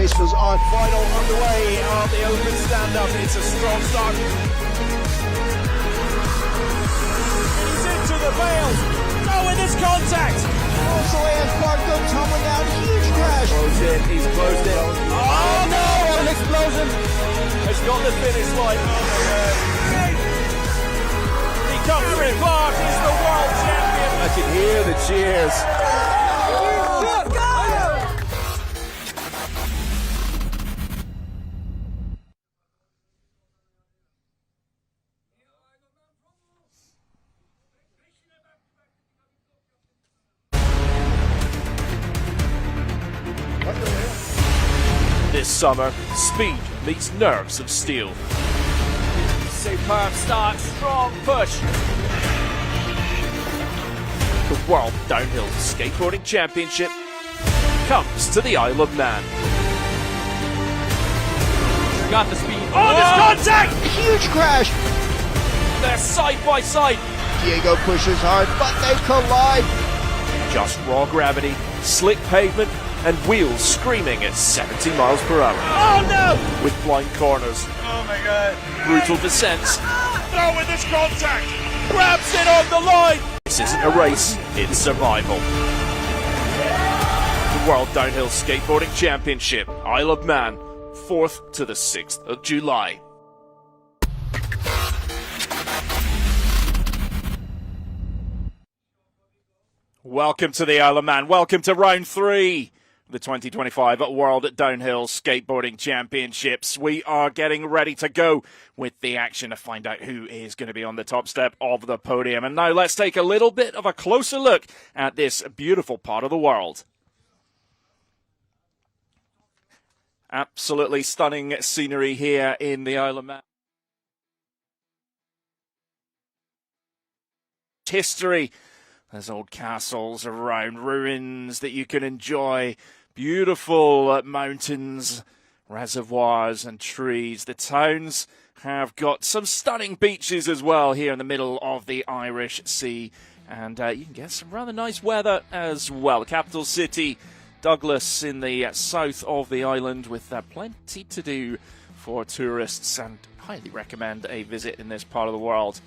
race was on. Final underway of the open stand-up. It's a strong start. He's into the bales. Oh, and there's contact. Consolation car go tumbling down. Huge crash. Closed in. He's closed in. Oh, no! An explosion. Has got the finish line. He comes through. Clark is the world champion. I can hear the cheers. This summer, speed meets nerves of steel. Superb start, strong push. The World Downhill Skateboarding Championship comes to the Isle of Man. Got the speed. Oh, there's contact! Huge crash. They're side by side. Diego pushes hard, but they collide. Just raw gravity, slick pavement, and wheels screaming at 70 miles per hour. Oh no! With blind corners. Oh my god. Brutal descents. No, with this contact! Grabs it on the line! This isn't a race, it's survival. The World Downhill Skateboarding Championship, Isle of Man, 4th to the 6th of July. Welcome to the Isle of Man. Welcome to round 3. The 2025 World Downhill Skateboarding Championships. We are getting ready to go with the action to find out who is going to be on the top step of the podium. And now let's take a little bit of a closer look at this beautiful part of the world. Absolutely stunning scenery here in the Isle of Man. History. There's old castles around, ruins that you can enjoy. Beautiful mountains, reservoirs and trees. The towns have got some stunning beaches as well here in the middle of the Irish Sea. And you can get some rather nice weather as well. The capital city, Douglas, in the south of the island, with plenty to do for tourists, and highly recommend a visit in this part of the world.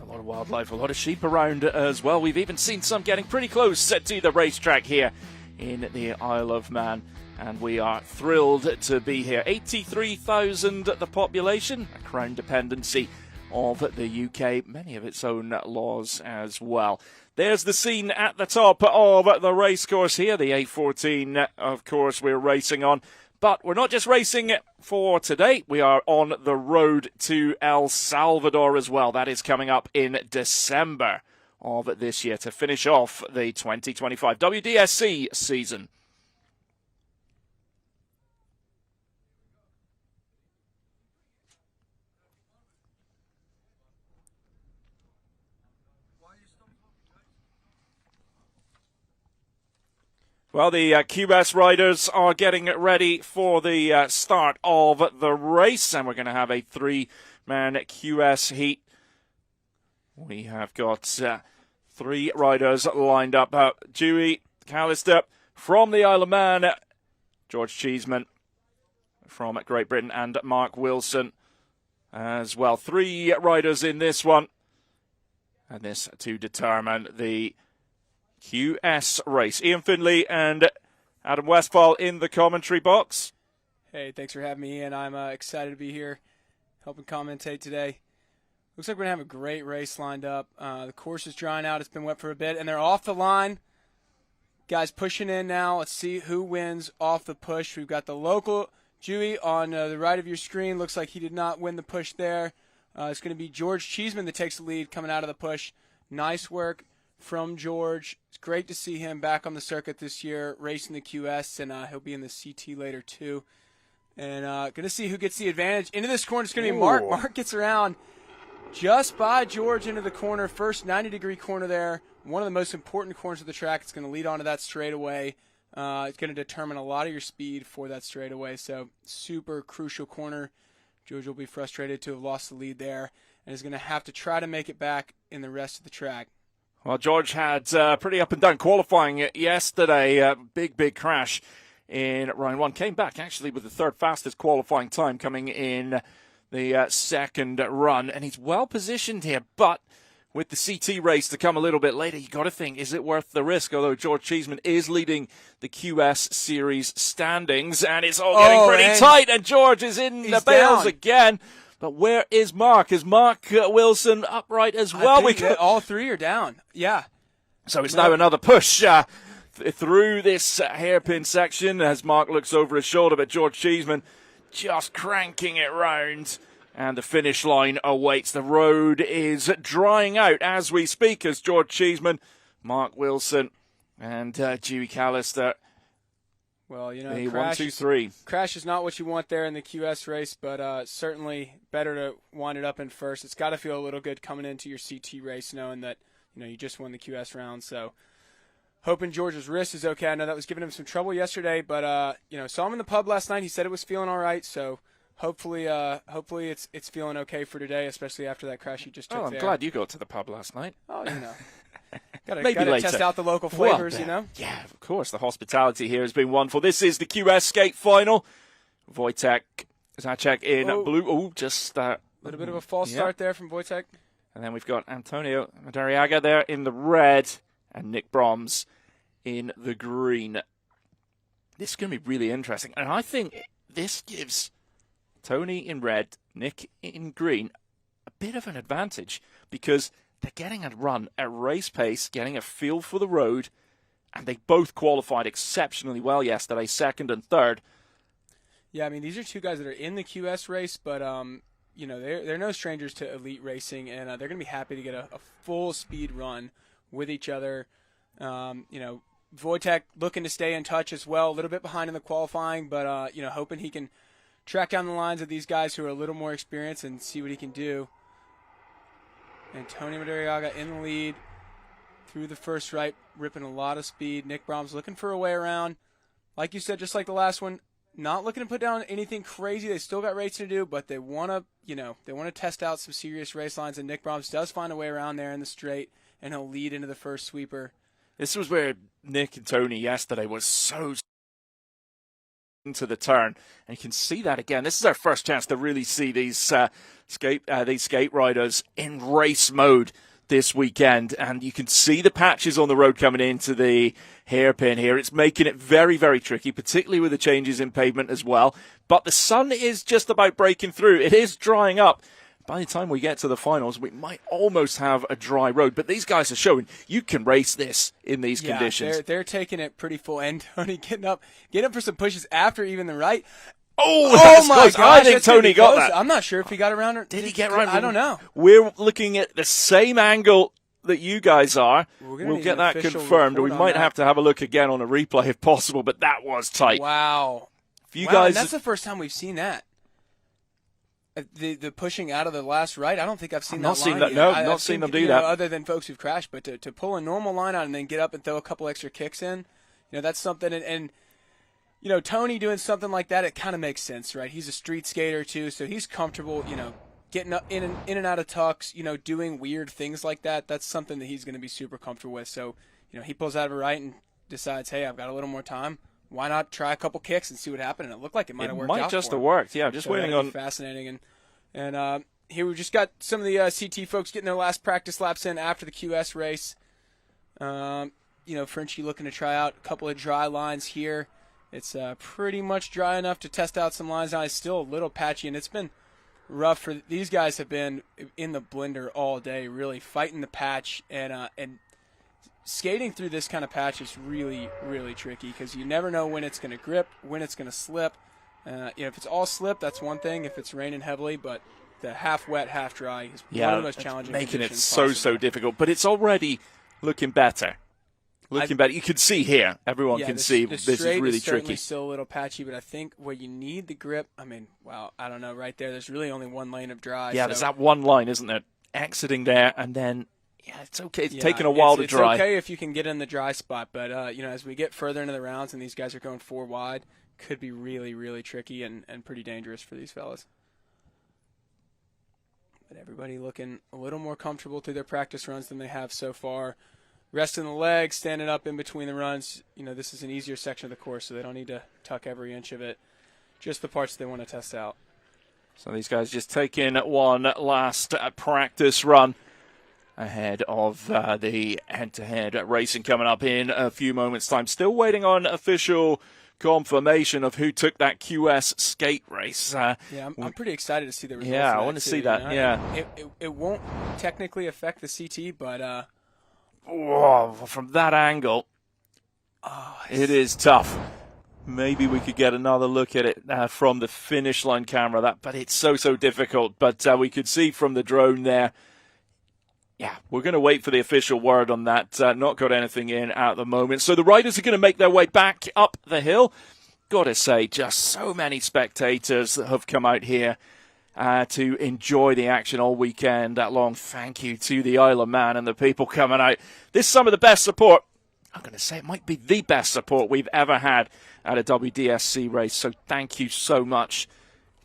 A lot of wildlife, a lot of sheep around as well. We've even seen some getting pretty close to the racetrack here in the Isle of Man, and we are thrilled to be here. 83,000 the population, a crown dependency of the UK, many of its own laws as well. There's the scene at the top of the racecourse here, the A14, of course, we're racing on. But we're not just racing for today. We are on the road to El Salvador as well. That is coming up in December of this year to finish off the 2025 WDSC season. Well, the QS riders are getting ready for the start of the race, and we're going to have a 3-man QS heat. We have got 3 riders lined up. Dewey Callister from the Isle of Man, George Cheeseman from Great Britain, and Mark Wilson as well. 3 riders in this one, and this to determine the QS race. Ian Finley and Adam Westphal in the commentary box. Hey, thanks for having me, Ian. I'm excited to be here helping commentate today. Looks like we're going to have a great race lined up. The course is drying out. It's been wet for a bit, and they're off the line. Guys pushing in now. Let's see who wins off the push. We've got the local Dewey on the right of your screen. Looks like he did not win the push there. It's going to be George Cheeseman that takes the lead coming out of the push. Nice work from George. It's great to see him back on the circuit this year, racing the QS, and he'll be in the CT later too. And going to see who gets the advantage. Into this corner, it's going to be Mark. Mark gets around just by George into the corner. First 90-degree corner there. One of the most important corners of the track. It's going to lead onto that straightaway. It's going to determine a lot of your speed for that straightaway. So super crucial corner. George will be frustrated to have lost the lead there and is going to have to try to make it back in the rest of the track. Well, George had pretty up and down qualifying yesterday. Big crash in round one. Came back, actually, with the third fastest qualifying time coming in the second run. And he's well positioned here, but with the CT race to come a little bit later, you got to think, is it worth the risk? Although George Cheeseman is leading the QS Series standings, and it's all getting pretty tight, and George is in the bails again. But where is Mark? Is Mark Wilson upright as well? All three are down. Yeah. So it's now another push through this hairpin section as Mark looks over his shoulder, but George Cheeseman just cranking it round. And the finish line awaits. The road is drying out as we speak as George Cheeseman, Mark Wilson, and Dewey Callister. Well, you know, the 1, 2, 3. Crash is not what you want there in the QS race, but certainly better to wind it up in first. It's got to feel a little good coming into your CT race knowing that, you know, you just won the QS round. So hoping George's wrist is okay. I know that was giving him some trouble yesterday, but, you know, saw him in the pub last night. He said it was feeling all right, so hopefully it's feeling okay for today, especially after that crash he just took. Oh, I'm glad you got to the pub last night. Oh, you know. Maybe gotta later. Test out the local flavors, you know? Yeah, of course. The hospitality here has been wonderful. This is the QS Skate Final. Wojtek Zaczek in blue. Oh, just a little bit of a false start there from Wojtek. And then we've got Antonio Madariaga there in the red and Nick Broms in the green. This is going to be really interesting. And I think this gives Tony in red, Nick in green, a bit of an advantage because they're getting a run at race pace, getting a feel for the road, and they both qualified exceptionally well yesterday, second and third. Yeah, I mean, these are two guys that are in the QS race, but, you know, they're no strangers to elite racing, and they're going to be happy to get a full speed run with each other. You know, Wojtek looking to stay in touch as well, a little bit behind in the qualifying, but, you know, hoping he can track down the lines of these guys who are a little more experienced and see what he can do. Antonio Madariaga in the lead through the first right, ripping a lot of speed. Nick Brahms looking for a way around. Like you said, just like the last one, not looking to put down anything crazy. They still got racing to do, but they want to, you know, they want to test out some serious race lines, and Nick Brahms does find a way around there in the straight, and he'll lead into the first sweeper. This was where Nick and Tony yesterday was so into the turn, and you can see that again. This is our first chance to really see these skate riders in race mode this weekend, and you can see the patches on the road coming into the hairpin here. It's making it very, very tricky, particularly with the changes in pavement as well. But the sun is just about breaking through. It is drying up. By the time we get to the finals, we might almost have a dry road. But these guys are showing you can race this in these conditions. They're taking it pretty full. And Tony getting up for some pushes after even the right. Oh my gosh! I think Tony got that. I'm not sure if he got around or did he get around? I don't know. We're looking at the same angle that you guys are. We'll get that confirmed. We might have to have a look again on a replay if possible. But that was tight. Wow. Guys, and that's the first time we've seen that. The pushing out of the last right, I don't think I've seen that line yet. No, I've not seen them do that. Other than folks who've crashed, but to pull a normal line out and then get up and throw a couple extra kicks in, you know, that's something. And you know, Tony doing something like that, it kind of makes sense, right? He's a street skater too, so he's comfortable, you know, getting up in and out of tucks, you know, doing weird things like that. That's something that he's going to be super comfortable with. So, you know, he pulls out of a right and decides, hey, I've got a little more time. Why not try a couple kicks and see what happened? And it looked like it might have worked out. It might just have worked, yeah. Just waiting on. Fascinating. And here we just got some of the CT folks getting their last practice laps in after the QS race. You know, Frenchie looking to try out a couple of dry lines here. It's pretty much dry enough to test out some lines. Now it's still a little patchy, and it's been rough for these guys. Have been in the blender all day, really fighting the patch, and skating through this kind of patch is really, really tricky because you never know when it's going to grip, when it's going to slip. You know, if it's all slip, that's one thing. If it's raining heavily, but the half wet, half dry is one of the most challenging. Making it so difficult, but it's already looking better. Better. You can see here. Everyone can see this is really tricky. Still a little patchy, but I think where you need the grip, I mean, wow, I don't know. Right there, there's really only one lane of dry. Yeah, there's that one line, isn't there? Exiting there, and then it's okay. It's taking a while to dry. It's okay if you can get in the dry spot, but you know, as we get further into the rounds and these guys are going 4 wide, could be really, really tricky and pretty dangerous for these fellas. But everybody looking a little more comfortable through their practice runs than they have so far. resting the legs, standing up in between the runs. This is an easier section of the course, so they don't need to tuck every inch of it. Just the parts they want to test out. So these guys just taking one last practice run ahead of the head-to-head racing coming up in a few moments' time. Still waiting on official confirmation of who took that QS skate race. I'm pretty excited to see the results. Yeah, I want to see that. Yeah, it won't technically affect the CT, but from that angle, it is tough. Maybe we could get another look at it from the finish line camera. But it's so difficult. But we could see from the drone there. Yeah, we're going to wait for the official word on that. Not got anything in at the moment. So the riders are going to make their way back up the hill. Got to say, just so many spectators that have come out here to enjoy the action all weekend long. Thank you to the Isle of Man and the people coming out. This is some of the best support. I'm going to say it might be the best support we've ever had at a WDSC race. So thank you so much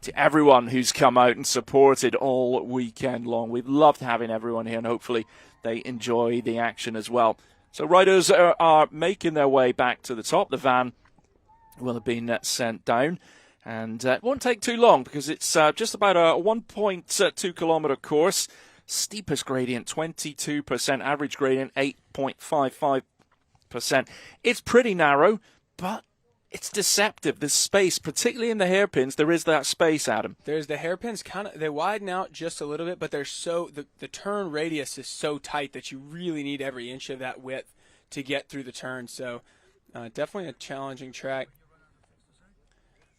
to everyone who's come out and supported all weekend long. We've loved having everyone here, and hopefully they enjoy the action as well. So riders are making their way back to the top. The van will have been sent down, and it won't take too long because it's just about a 1.2 kilometer course. Steepest gradient, 22%. Average gradient, 8.55%. It's pretty narrow, but it's deceptive. There's space, particularly in the hairpins. There is that space, Adam. There's the hairpins, they widen out just a little bit, but they're the turn radius is so tight that you really need every inch of that width to get through the turn. So definitely a challenging track.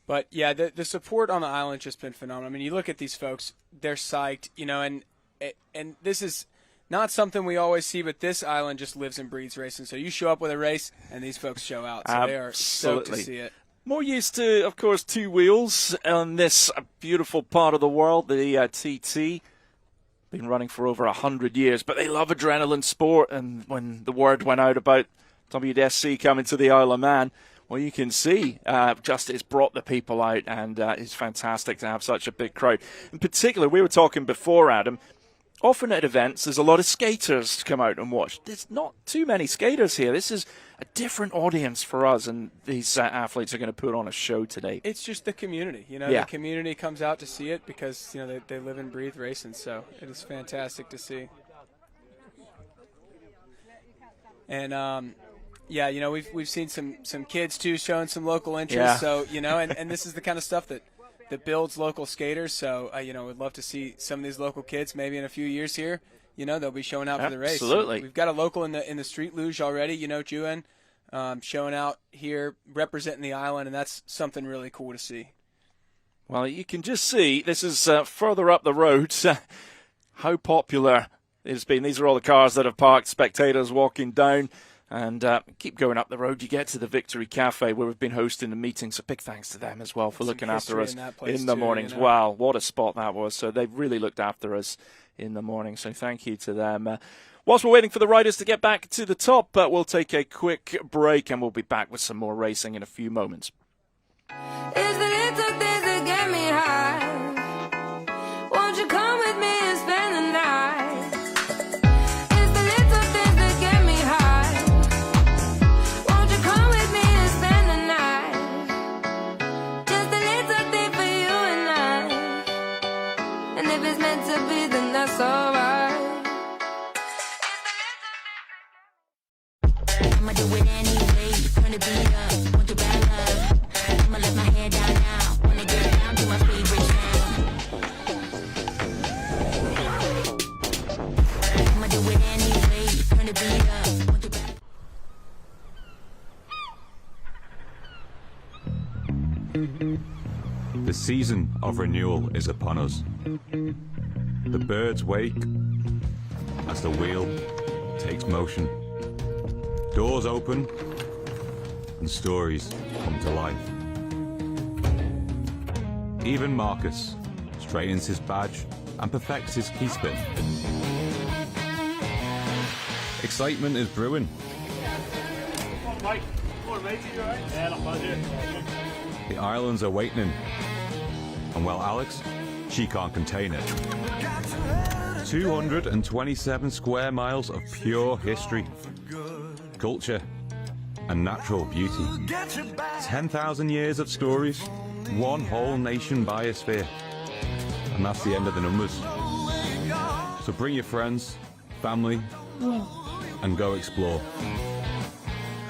But yeah, the support on the island's just been phenomenal. I mean, you look at these folks; they're psyched, and this is not something we always see, but this island just lives and breathes racing. So you show up with a race, and these folks show out. So they are stoked to see it. More used to, of course, two wheels on this beautiful part of the world, the TT. Been running for over 100 years, but they love adrenaline sport. And when the word went out about WDSC coming to the Isle of Man, well, you can see just it's brought the people out, and it's fantastic to have such a big crowd. In particular, we were talking before, Adam, often at events, there's a lot of skaters to come out and watch. There's not too many skaters here. This is a different audience for us, and these athletes are going to put on a show today. It's just the community. The community comes out to see it because, they live and breathe racing, so it is fantastic to see. And, we've seen some kids, too, showing some local interest. Yeah. So, and this is the kind of stuff that builds local skaters. So, we'd love to see some of these local kids maybe in a few years here. They'll be showing out for the race. Absolutely. We've got a local in the street luge already, Juan, showing out here, representing the island, and that's something really cool to see. Well, you can just see, this is further up the road, how popular it's been. These are all the cars that have parked, spectators walking down. And keep going up the road, you get to the Victory Cafe where we've been hosting the meeting. So big thanks to them as well for looking after us in the mornings. Wow, what a spot that was. So they've really looked after us in the morning. So thank you to them. Whilst we're waiting for the riders to get back to the top, we'll take a quick break and we'll be back with some more racing in a few moments. It's the little things that get me high. Won't you come with me and spend the night? That's alright. I'ma do it anyway. Turn the beat up, want to bad love. I'ma let my hair down now. Wanna get down to my favorite sound. I'ma do it anyway. Turn the beat up, want to bad. The season of renewal is upon us. The birds wake as the wheel takes motion. Doors open and stories come to life. Even Marcus straightens his badge and perfects his key spin. Excitement is brewing. The island's awakening. And well, Alex, she can't contain it. 227 square miles of pure history. culture, and natural beauty. 10,000 years of stories, one whole nation biosphere. And that's the end of the numbers. So bring your friends, family, and go explore.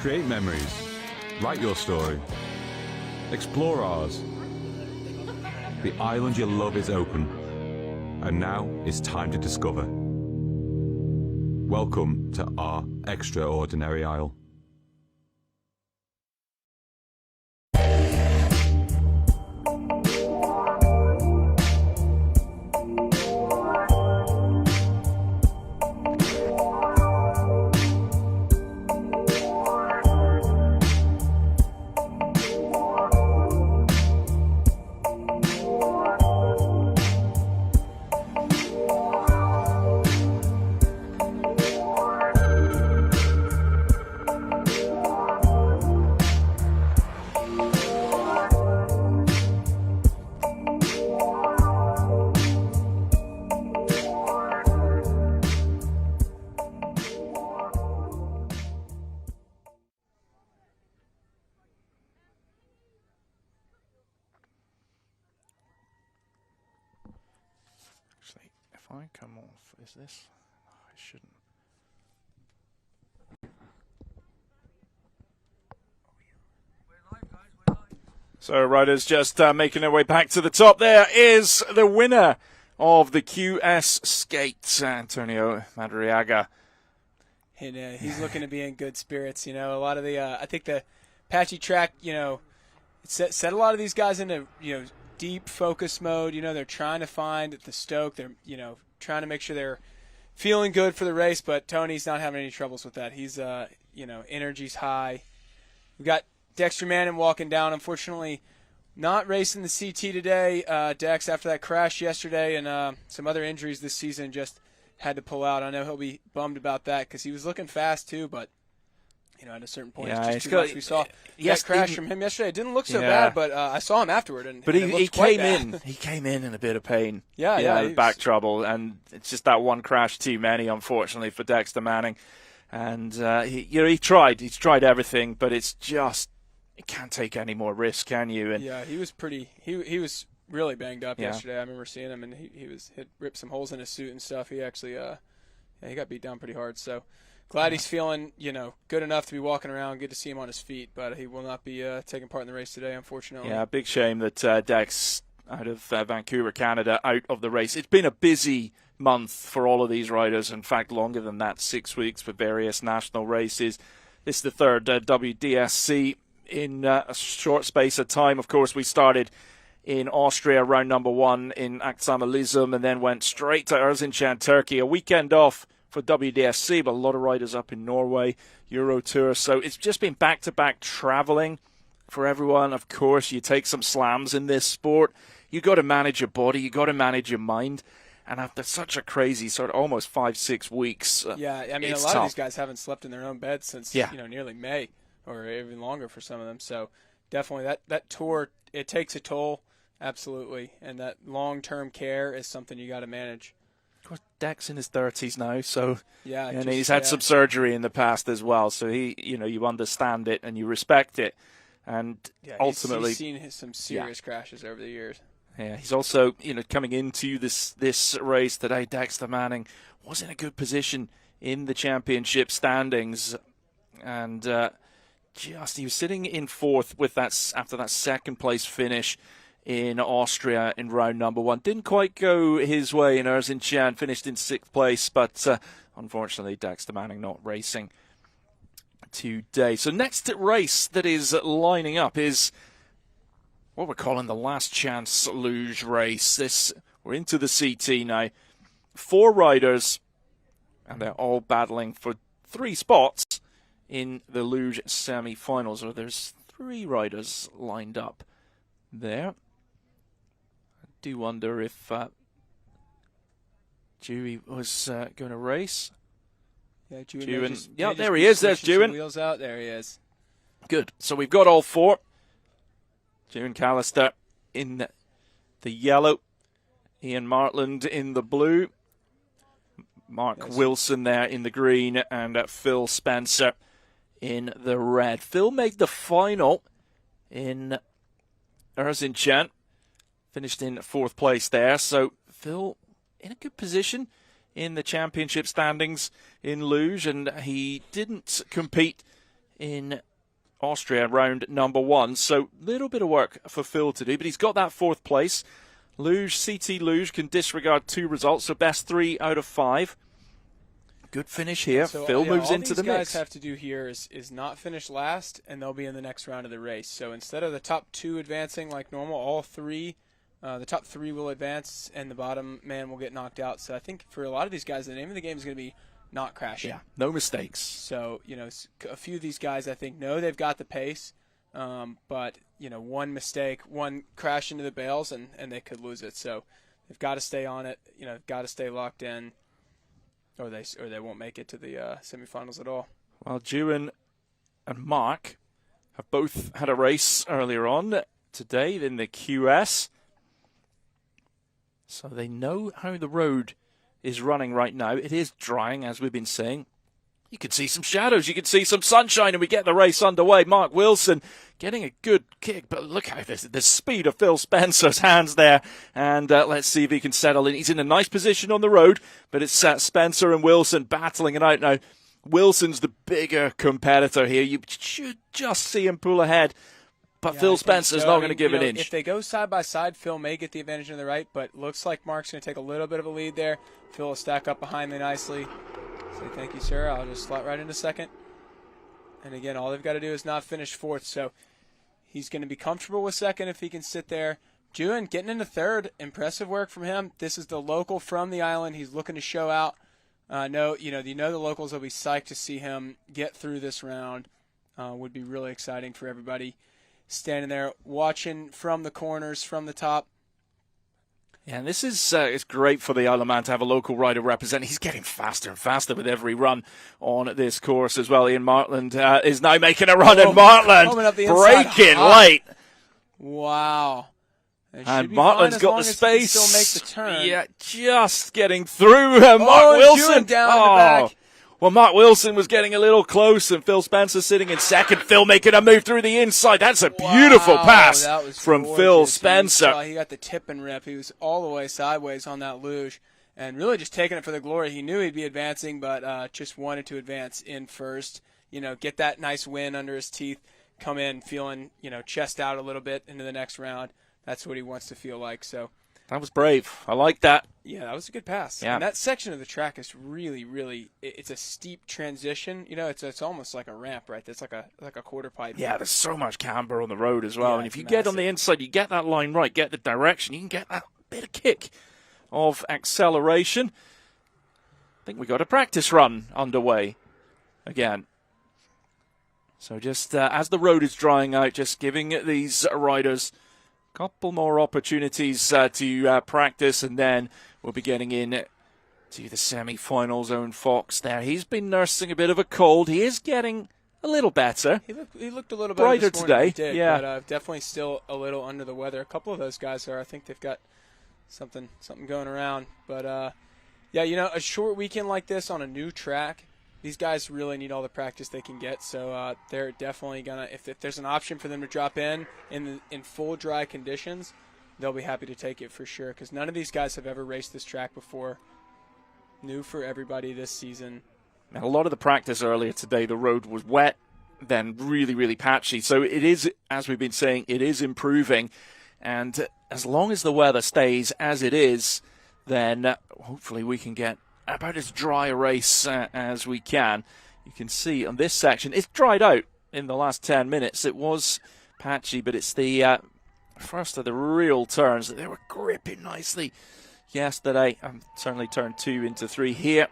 Create memories, write your story, explore ours. The island you love is open, and now it's time to discover. Welcome to our extraordinary isle. Actually, if I come off, is this? No, I shouldn't. So riders just making their way back to the top. There is the winner of the QS Skate, Antonio Madariaga. And he's looking to be in good spirits. You know, a lot of the I think the patchy track, you know, it set a lot of these guys into, you know, deep focus mode. You know, they're trying to find the stoke. They're, you know, trying to make sure they're feeling good for the race. But Tony's not having any troubles with that. He's, you know, energy's high. We got Dexter Manning walking down. Unfortunately, not racing the CT today. Dex, after that crash yesterday and some other injuries this season, just had to pull out. I know he'll be bummed about that because he was looking fast too, but you know, at a certain point, yeah, it's just too much. We saw that crash from him yesterday. It didn't look so bad, but I saw him afterward, and he came in. He came in a bit of pain. Yeah, with back trouble, and it's just that one crash too many, unfortunately, for Dexter Manning. And he tried. He's tried everything, but it's just you can't take any more risk, can you? And yeah, he was pretty. He was really banged up yesterday. I remember seeing him, and he ripped some holes in his suit and stuff. He actually he got beat down pretty hard. So glad he's feeling, you know, good enough to be walking around. Good to see him on his feet, but he will not be taking part in the race today, unfortunately. Yeah, big shame that Dex out of Vancouver, Canada, out of the race. It's been a busy month for all of these riders. In fact, longer than that, 6 weeks for various national races. This is the third WDSC in a short space of time. Of course, we started in Austria, round number 1 in Aksamalizm, and then went straight to Erzincan, Turkey. A weekend off for WDSC, but a lot of riders up in Norway, Euro Tour. So it's just been back-to-back traveling for everyone. Of course, you take some slams in this sport. You got to manage your body. You got to manage your mind. And after such a crazy sort of almost 5-6 weeks, yeah, I mean, a lot of these guys haven't slept in their own beds since you know, nearly May, or even longer for some of them. So definitely that tour, it takes a toll, absolutely, and that long-term care is something you got to manage. Of course, Dex in his 30s now, so yeah, and he's had some surgery in the past as well. So he, you know, you understand it and you respect it, and ultimately he's seen some serious crashes over the years. Yeah, he's also, you know, coming into this race today. Dexter Manning was in a good position in the championship standings, and he was sitting in 4th with that after that second place finish in Austria in round number 1. Didn't quite go his way in Erzincan, finished in 6th place, but unfortunately Dexter Manning not racing today. So next race that is lining up is what we're calling the last chance luge race. We're into the CT now. 4 riders, and they're all battling for 3 spots in the luge semi-finals. So there's 3 riders lined up there. I do wonder if Dewey was going to race. Yeah, Dewey. There he is. There's Dewey. Wheels out. There he is. Good. So we've got all 4. June Callister in the yellow, Ian Martland in the blue, Mark Wilson there in the green, and Phil Spencer in the red. Phil made the final in Erzincan. Finished in 4th place there. So Phil in a good position in the championship standings in Luge, and he didn't compete in Austria round number 1. So little bit of work for Phil to do, but he's got that 4th place. Luge, CT Luge can disregard 2 results, so best 3 out of 5. Good finish here. So, Phil moves into the mix. All these guys have to do here is not finish last, and they'll be in the next round of the race. So instead of the top 2 advancing like normal, all 3, the top 3 will advance, and the bottom man will get knocked out. So I think for a lot of these guys, the name of the game is going to be not crashing. Yeah, no mistakes. So, a few of these guys I think know they've got the pace, but, one mistake, one crash into the bales, and they could lose it. So they've got to stay on it. They've got to stay locked in. Or they won't make it to the semifinals at all. Well, Juan and Mark have both had a race earlier on today in the QS. So they know how the road is running right now. It is drying, as we've been saying. You can see some shadows, you can see some sunshine, and we get the race underway. Mark Wilson getting a good kick, but look how the speed of Phil Spencer's hands there. And let's see if he can settle in. He's in a nice position on the road, but it's Spencer and Wilson battling it out now. Wilson's the bigger competitor here. You should just see him pull ahead. But Phil Spencer's not going to give an inch. If they go side by side, Phil may get the advantage on the right, but looks like Mark's going to take a little bit of a lead there. Phil will stack up behind me nicely. Say thank you, sir. I'll just slot right into 2nd. And again, all they've got to do is not finish 4th. So he's going to be comfortable with 2nd if he can sit there. Juan getting into 3rd. Impressive work from him. This is the local from the island. He's looking to show out. The locals will be psyched to see him get through this round. Would be really exciting for everybody. Standing there watching from the corners, from the top. Yeah, and this is it's great for the Isle of Man to have a local rider represent. He's getting faster and faster with every run on this course as well. Ian Martland is now making a run, and Martland breaking late. Wow. And Martland's got the space. Still make the turn. Yeah, just getting through Mark Wilson. Down in the back. Well, Mark Wilson was getting a little close, and Phil Spencer sitting in 2nd. Phil making a move through the inside. That's a beautiful pass from Phil Spencer. He got the tip and rip. He was all the way sideways on that luge and really just taking it for the glory. He knew he'd be advancing, but just wanted to advance in first. Get that nice win under his teeth, come in feeling, chest out a little bit into the next round. That's what he wants to feel like. So that was brave. I like that. Yeah, that was a good pass. Yeah. And that section of the track is really, really, it's a steep transition. It's almost like a ramp, right? It's like a quarter pipe. Yeah, there's so much camber on the road as well. Yeah, and if you get on the inside, you get that line right, get the direction, you can get that bit of kick of acceleration. I think we got a practice run underway again. So just as the road is drying out, just giving these riders a couple more opportunities to practice, and then we'll be getting in to the semi-finals. Owen Fox there. He's been nursing a bit of a cold. He is getting a little better. He looked a little brighter better today. He did, yeah, but definitely still a little under the weather. A couple of those guys are. I think they've got something going around. But a short weekend like this on a new track, these guys really need all the practice they can get. So they're definitely gonna. If there's an option for them to drop in full dry conditions, they'll be happy to take it for sure. Because none of these guys have ever raced this track before. New for everybody this season. And a lot of the practice earlier today, the road was wet, then really, really patchy. So it is, as we've been saying, it is improving. And as long as the weather stays as it is, then hopefully we can get about as dry a race as we can. You can see on this section, it's dried out in the last 10 minutes. It was patchy, but it's the first of the real turns that they were gripping nicely yesterday. Certainly turned 2 into 3 here.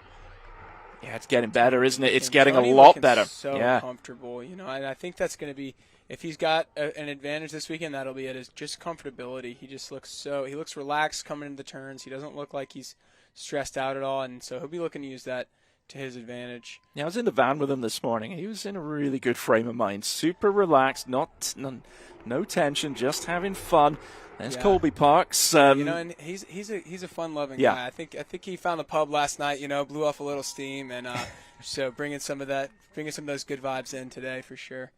Yeah, it's getting better, isn't it? It's getting a lot better. So comfortable, and I think that's going to be, if he's got an advantage this weekend, that'll be it. Is just comfortability. He just looks he looks relaxed coming into the turns. He doesn't look like he's stressed out at all, and so he'll be looking to use that to his advantage. Yeah, I was in the van with him this morning. He was in a really good frame of mind, super relaxed, no tension, just having fun. There's Colby Parks. And he's a fun-loving guy. I think he found the pub last night. Blew off a little steam, and So bringing some of those good vibes in today for sure.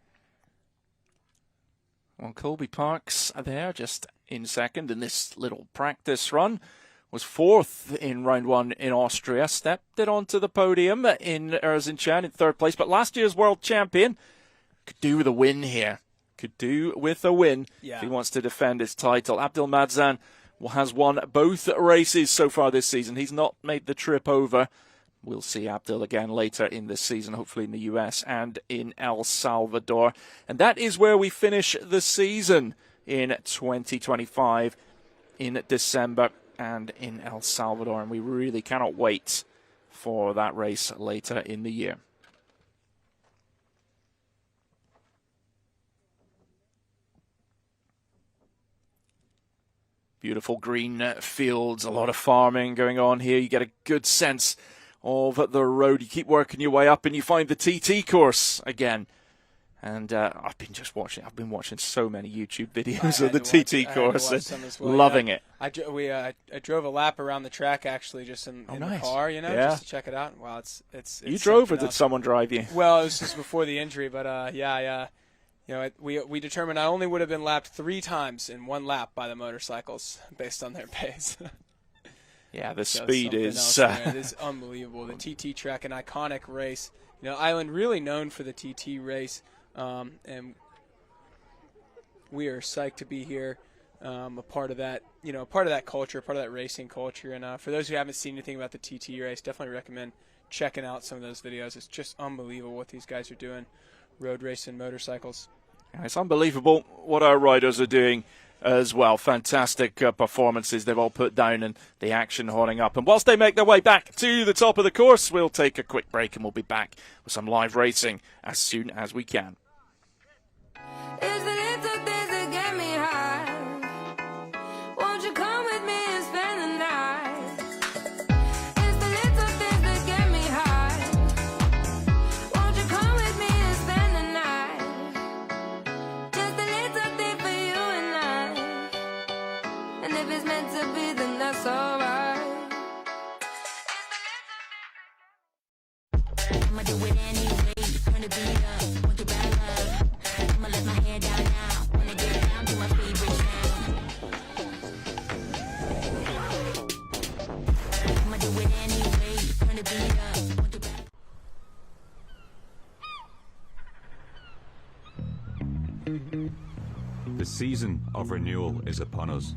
Well, Colby Parks there, just in second in this little practice run. Was fourth in round one in Austria. Stepped it onto the podium in Erzincan in third place. But last year's world champion could do with a win here. Could do with a win if he wants to defend his title. Abdel Madzan has won both races so far this season. He's not made the trip over. We'll see Abdel again later in this season, hopefully in the US and in El Salvador. And that is where we finish the season in 2025 in December and in El Salvador. And we really cannot wait for that race later in the year. Beautiful green fields, a lot of farming going on here. You get a good sense of the road. You keep working your way up and you find the TT course again. And I've been watching so many YouTube videos of the TT course and loving it. I drove a lap around the track actually, just in the car, just to check it out. Wow, it's you drove or did someone drive you? Well, it was just before the injury, but we determined I only would have been lapped 3 times in one lap by the motorcycles based on their pace. Yeah, the speed is it is unbelievable. The TT track, an iconic race. Island really known for the TT race, and we are psyched to be here, a part of that, part of that culture, part of that racing culture. And for those who haven't seen anything about the TT race, definitely recommend checking out some of those videos. It's just unbelievable what these guys are doing, road racing motorcycles. It's unbelievable what our riders are doing as well. Fantastic performances they've all put down and the action holding up. And whilst they make their way back to the top of the course, we'll take a quick break and we'll be back with some live racing as soon as we can. It's the little things that get me high. Won't you come with me and spend the night? It's the little things that get me high. Won't you come with me and spend the night? Just a little thing for you and I. And if it's meant to be, then that's alright. I'ma do it anyway. Turn the beat up. Want to ride love. I'ma let my hair down now. Wanna get down to my favorite sound. I'ma do it anyway. Turn the beat up. Want to ride. The season of renewal is upon us.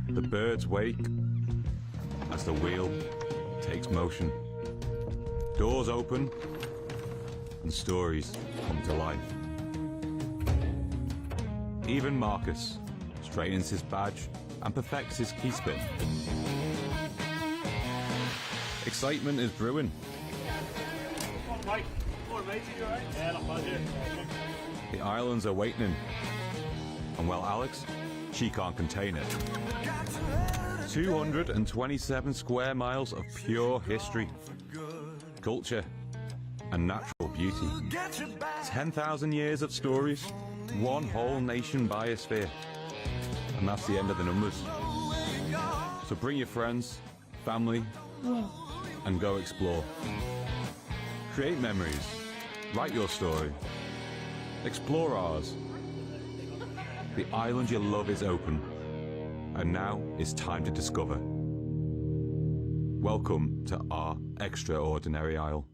The birds wake as the wheel takes motion. Doors open and stories come to life. Even Marcus straightens his badge and perfects his key spin. Excitement is brewing. The island's awakening. And well, Alex, she can't contain it. 227 square miles of pure history, culture, and natural beauty. 10,000 years of stories, one whole nation biosphere. And that's the end of the numbers. So bring your friends, family, and go explore. Create memories, write your story, explore ours. The island you love is open, and now it's time to discover. Welcome to our extraordinary isle.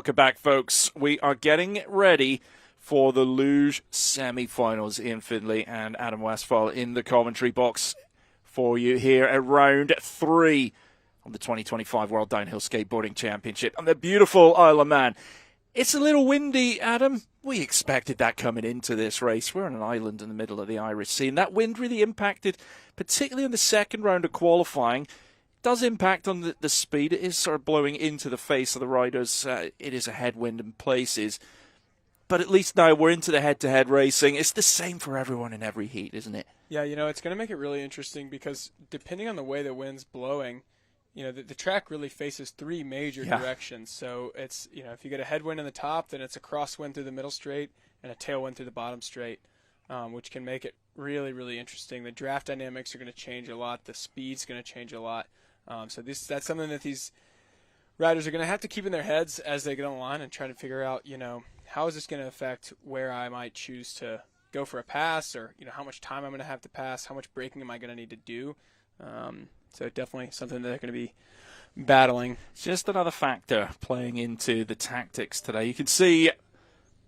Welcome back, folks. We are getting ready for the Luge semi-finals in Findlay, and Adam Westphal in the commentary box for you here at round 3 of the 2025 World Downhill Skateboarding Championship on the beautiful Isle of Man. It's a little windy, Adam. We expected that coming into this race. We're on an island in the middle of the Irish Sea, and that wind really impacted, particularly in the second round of qualifying. Does impact on the speed. It is sort of blowing into the face of the riders. It is a headwind in places. But at least now we're into the head-to-head racing. It's the same for everyone in every heat, isn't it? Yeah, it's going to make it really interesting because depending on the way the wind's blowing, the track really faces 3 major directions. So it's, if you get a headwind in the top, then it's a crosswind through the middle straight and a tailwind through the bottom straight, which can make it really, really interesting. The draft dynamics are going to change a lot. The speed's going to change a lot. So that's something that these riders are going to have to keep in their heads as they get on the line and try to figure out, how is this going to affect where I might choose to go for a pass, or, how much time I'm going to have to pass, how much braking am I going to need to do. So definitely something that they're going to be battling. Just another factor playing into the tactics today. You can see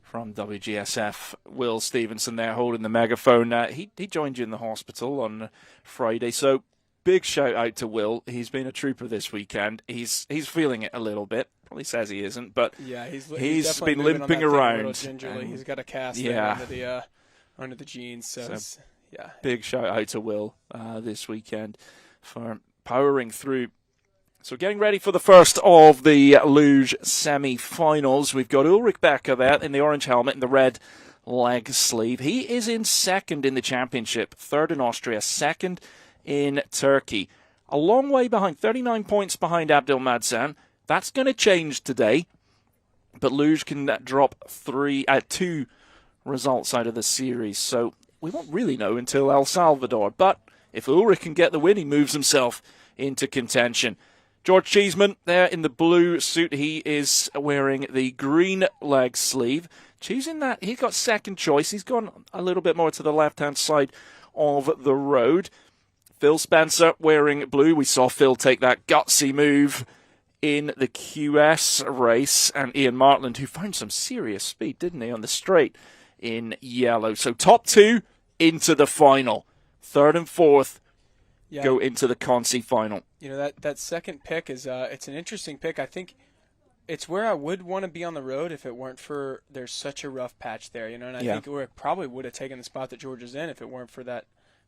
from WGSF, Will Stevenson there holding the megaphone. He joined you in the hospital on Friday, so big shout out to Will. He's been a trooper this weekend. He's feeling it a little bit. Probably says he isn't, but yeah, he's been limping around. Gingerly. He's got a cast under the jeans. So big shout out to Will this weekend for powering through. So getting ready for the first of the Luge semi-finals. We've got Ulrich Becker there in the orange helmet and the red leg sleeve. He is in second in the championship, third in Austria, second in Turkey. A long way behind, 39 points behind Abdel Madsan. That's going to change today, but Luge can drop 2 results out of the series. So we won't really know until El Salvador. But if Ulrich can get the win, he moves himself into contention. George Cheeseman there in the blue suit. He is wearing the green leg sleeve. Choosing that, he got second choice. He's gone a little bit more to the left-hand side of the road. Phil Spencer wearing blue. We saw Phil take that gutsy move in the QS race. And Ian Martland, who found some serious speed, didn't he, on the straight in yellow. So top 2 into the final. Third and fourth go into the Consi final. That second pick is it's an interesting pick. I think it's where I would want to be on the road if it weren't for there's such a rough patch there. And I think Ulrich probably would have taken the spot that George is in if it weren't for that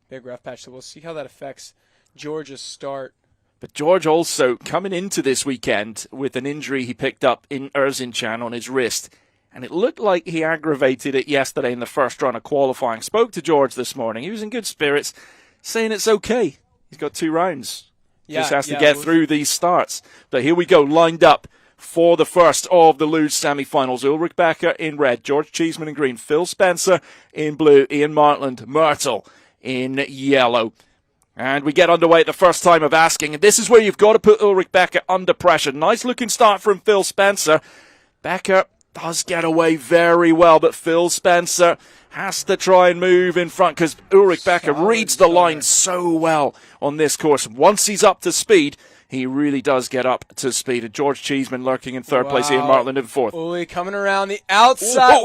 big rough patch. So we'll see how that affects George's start. But George also coming into this weekend with an injury he picked up in Erzincan on his wrist. And it looked like he aggravated it yesterday in the first run of qualifying. Spoke to George this morning. He was in good spirits, saying it's okay. He's got 2 rounds. Just has to get through these starts. But here we go, lined up for the first of the Luge semi-finals. Ulrich Becker in red, George Cheeseman in green, Phil Spencer in blue, Ian Martland, Myrtle in yellow. And we get underway at the first time of asking. And this is where you've got to put Ulrich Becker under pressure. Nice looking start from Phil Spencer. Becker does get away very well, but Phil Spencer has to try and move in front because Ulrich Becker reads the line so well on this course. Once he's up to speed, he really does get up to speed. And George Cheeseman lurking in third place, Ian Martland in fourth. Uli coming around the outside.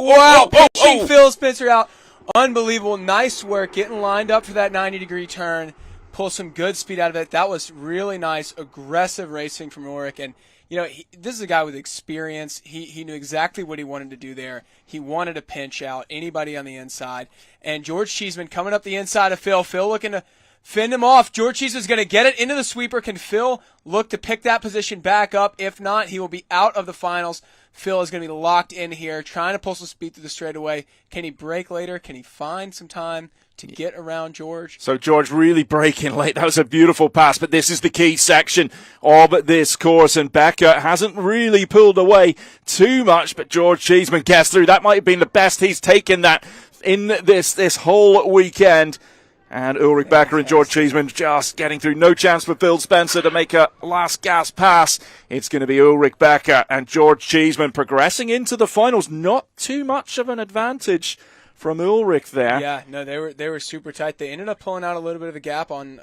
Pitching Phil Spencer out. Unbelievable. Nice work getting lined up for that 90-degree turn. Pull some good speed out of it. That was really nice, aggressive racing from Ulrich. And, this is a guy with experience. He knew exactly what he wanted to do there. He wanted to pinch out anybody on the inside. And George Cheeseman coming up the inside of Phil. Phil looking to fend him off. George Cheeseman's going to get it into the sweeper. Can Phil look to pick that position back up? If not, he will be out of the finals. Phil is going to be locked in here, trying to pull some speed through the straightaway. Can he break later? Can he find some time to get around George? So George really breaking late. That was a beautiful pass, but this is the key section of this course, and Becker hasn't really pulled away too much, but George Cheeseman gets through. That might have been the best he's taken that in this whole weekend. And Ulrich Becker and George Cheeseman just getting through. No chance for Phil Spencer to make a last gasp pass. It's going to be Ulrich Becker and George Cheeseman progressing into the finals. Not too much of an advantage from Ulrich there. Yeah, no, they were super tight. They ended up pulling out a little bit of a gap on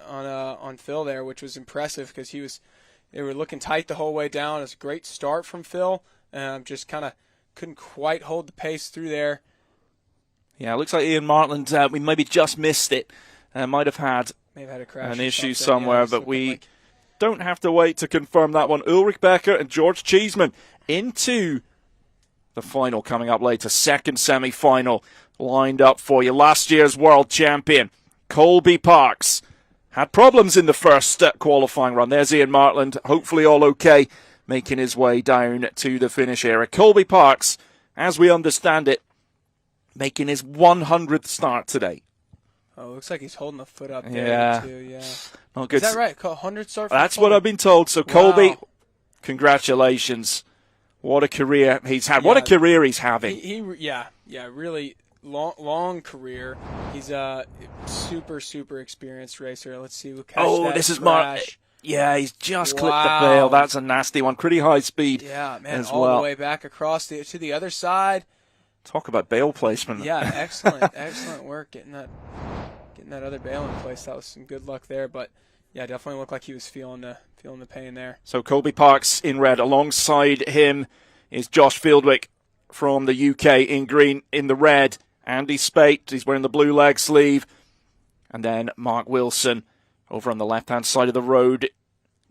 Phil there, which was impressive because they were looking tight the whole way down. It was a great start from Phil. Just kind of couldn't quite hold the pace through there. Yeah, it looks like Ian Martland, we maybe just missed it. Might have had A crash an or issue something. somewhere, Yeah, but we don't have to wait to confirm that one. Ulrich Becker and George Cheeseman into the final coming up later. Second semi-final lined up for you. Last year's world champion, Colby Parks, had problems in the first qualifying run. There's Ian Martland, hopefully all okay, making his way down to the finish area. Colby Parks, as we understand it, making his 100th start today. Oh, looks like he's holding the foot up there, Yeah. too. Yeah. Not good. Is that right? 100 start for That's Colby? what I've been told. So, Colby, Wow. congratulations. What a career he's had. What a Yeah. career he's having. Yeah, really long career. He's a super experienced racer. Let's see who catches that This is crash. Yeah, he's just clipped the Wow. bail. That's a nasty one. Pretty high speed Yeah, man, as all well. the way back across to the other side. Talk about bail placement. Yeah, excellent work getting that other bail in place. That was some good luck there, but yeah, definitely looked like he was feeling the pain there. So Colby Parks in red. Alongside him is Josh Fieldwick from the UK in green. In the red, Andy Spate. He's wearing the blue leg sleeve. And then Mark Wilson over on the left-hand side of the road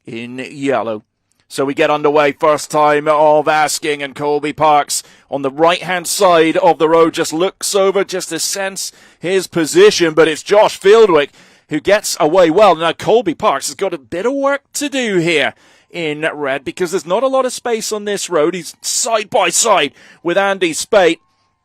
in yellow. So we get underway. First time of asking, and Colby Parks on the right-hand side of the road just looks over just to sense his position, but it's Josh Fieldwick who gets away well. Now, Colby Parks has got a bit of work to do here in red because there's not a lot of space on this road. He's side by side with Andy Spate,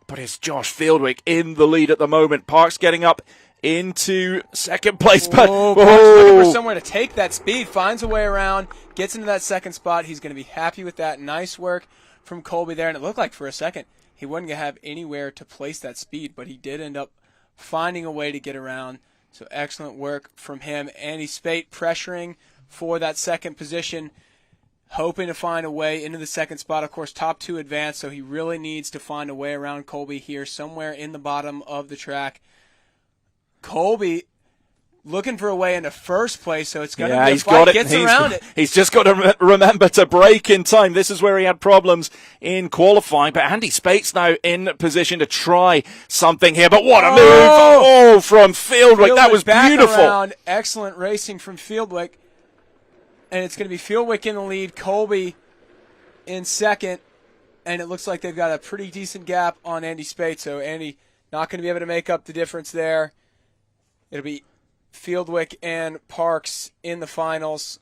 but it's Josh Fieldwick in the lead at the moment. Parks getting up into second place. But Parks looking for somewhere to take that speed, finds a way around, gets into that second spot. He's going to be happy with that. Nice work from Colby there, and it looked like for a second he wasn't going to have anywhere to place that speed, but he did end up finding a way to get around. So excellent work from him. Andy Spate pressuring for that second position, hoping to find a way into the second spot. Of course, top two advance, so he really needs to find a way around Colby here, somewhere in the bottom of the track. Colby looking for a way into first place, so it's going to be a fight. Gets around it. He's just got to remember to brake in time. This is where he had problems in qualifying, but Andy Spate's now in position to try something here. But what a move! Oh, from Fieldwick. That was back beautiful. Around. Excellent racing from Fieldwick. And it's going to be Fieldwick in the lead, Colby in second, and it looks like they've got a pretty decent gap on Andy Spate, so Andy not going to be able to make up the difference there. It'll be Fieldwick and Parks in the finals,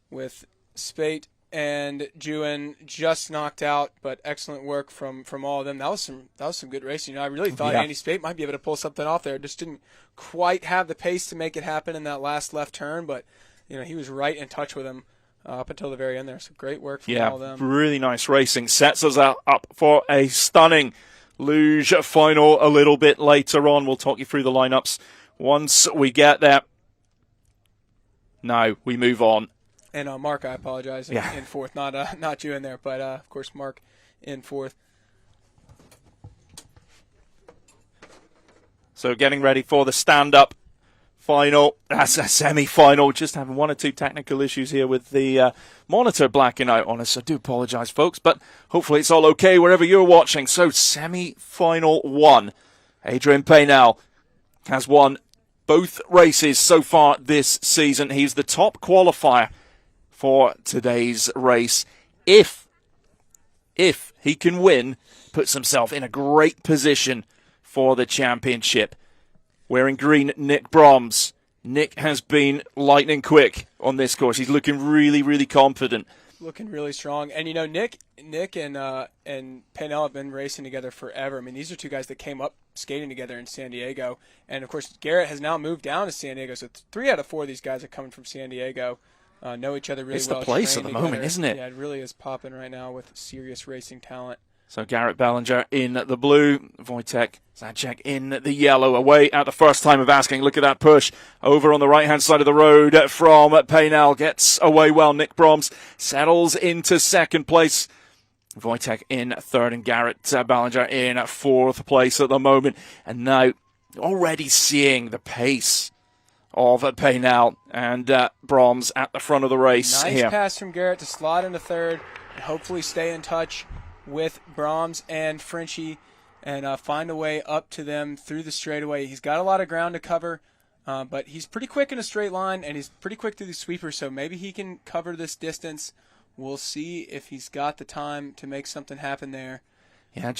with Spate and Jewin just knocked out, but excellent work from all of them. That was some good racing. You know, I really thought Andy Spate might be able to pull something off there. Just didn't quite have the pace to make it happen in that last left turn, but you know, he was right in touch with him up until the very end there. So great work from all of them. Yeah, really nice racing. Sets us up for a stunning Luge final a little bit later on. We'll talk you through the lineups once we get there. Now we move on. And Mark, I apologize, in fourth. Not you in there, but of course Mark in fourth. So getting ready for the stand-up final. That's a semi-final. Just having one or two technical issues here with the monitor blacking out on us. I do apologize, folks, but hopefully it's all okay wherever you're watching. So semi-final one. Adrian Paynell has won both races so far this season. He's the top qualifier for today's race. If he can win, puts himself in a great position for the championship. Wearing green, Nick Broms. Nick has been lightning quick on this course. He's looking really, really confident. Looking really strong. And, you know, Nick and Paynell have been racing together forever. I mean, these are two guys that came up skating together in San Diego. And, of course, Garrett has now moved down to San Diego. So 3 out of 4 of these guys are coming from San Diego. Know each other really well. It's the place at the moment, isn't it? Yeah, it really is popping right now with serious racing talent. So Garrett Bellinger in the blue, Wojtek Zajac in the yellow, away at the first time of asking. Look at that push over on the right-hand side of the road from Paynell. Gets away well. Nick Broms settles into second place. Wojtek in third and Garrett Bellinger in fourth place at the moment. And now already seeing the pace of Paynell and Broms at the front of the race nice here. Pass from Garrett to slide into third. hopefully stay in touch with Brahms and Frenchie and find a way up to them through the straightaway. He's got a lot of ground to cover, but he's pretty quick in a straight line, and he's pretty quick through the sweeper, so maybe he can cover this distance. We'll see if he's got the time to make something happen there. Yeah,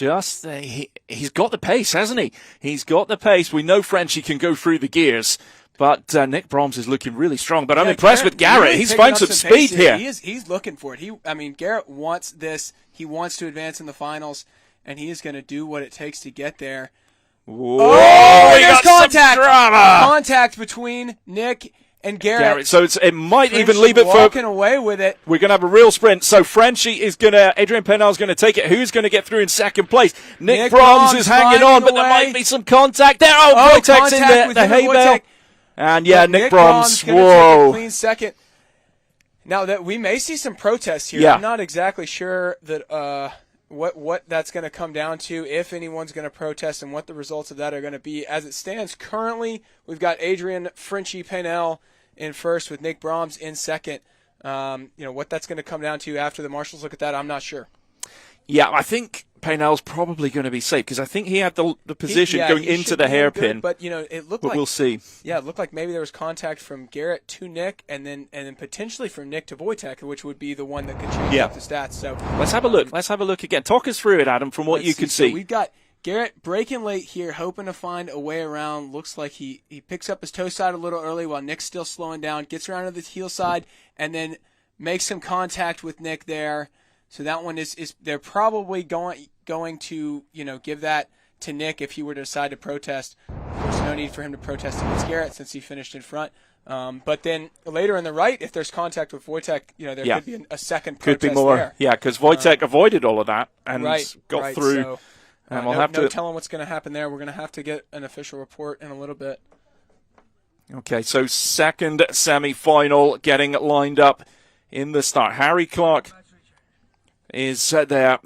he's got the pace, hasn't he? He's got the pace. We know Frenchie can go through the gears, but Nick Brahms is looking really strong. But I'm impressed with Garrett. Really He's found some speed here. He's looking for it. Garrett wants this. He wants to advance in the finals, and he is going to do what it takes to get there. Whoa, there's contact. Drama. Contact between Nick and Garrett. So it might Frenchie even leave it for. Walking away with it. We're going to have a real sprint. So Frenchie is going to, Adrian Pennell's going to take it. Who's going to get through in second place? Nick Brahms is hanging on, but there might be some contact there. Wojtek's in there. The hay bale. And Nick Brahms. Whoa. Take a clean second. Now that we may see some protests here. I'm not exactly sure that what that's going to come down to, if anyone's going to protest, and what the results of that are going to be. As it stands currently, we've got Adrian Frenchie Pennell in first with Nick Brahms in second. What that's going to come down to after the marshals look at that, I'm not sure. Yeah, I think Pennell's probably going to be safe because I think he had the position going into the hairpin. But it looked like we'll see. Yeah, it looked like maybe there was contact from Garrett to Nick, and then potentially from Nick to Wojtek, which would be the one that could change up the stats. So let's have a look. Let's have a look again. Talk us through it, Adam, from what you can see. So we've got Garrett breaking late here, hoping to find a way around. Looks like he picks up his toe side a little early while Nick's still slowing down. Gets around to the heel side and then makes some contact with Nick there. So that one is they're probably going to give that to Nick if he were to decide to protest. Of course, no need for him to protest against Garrett since he finished in front. But then later on the right, if there's contact with Wojtek, there could be a second protest. Could be more. There. Yeah, because Wojtek avoided all of that and got through. So, and we'll have no telling what's going to happen there. We're going to have to get an official report in a little bit. Okay, so second semi-final getting lined up in the start. Harry Clark is there.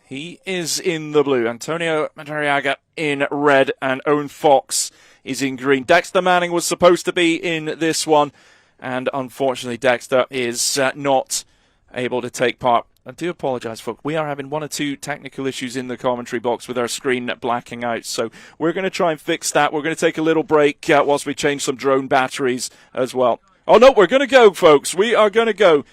He is in the blue. Antonio Madariaga in red, and Owen Fox is in green. Dexter Manning was supposed to be in this one, and unfortunately Dexter is not able to take part. I do apologise, folks. We are having one or two technical issues in the commentary box with our screen blacking out, so we're going to try and fix that. We're going to take a little break whilst we change some drone batteries as well. Oh, no, we're going to go, folks. We are going to go.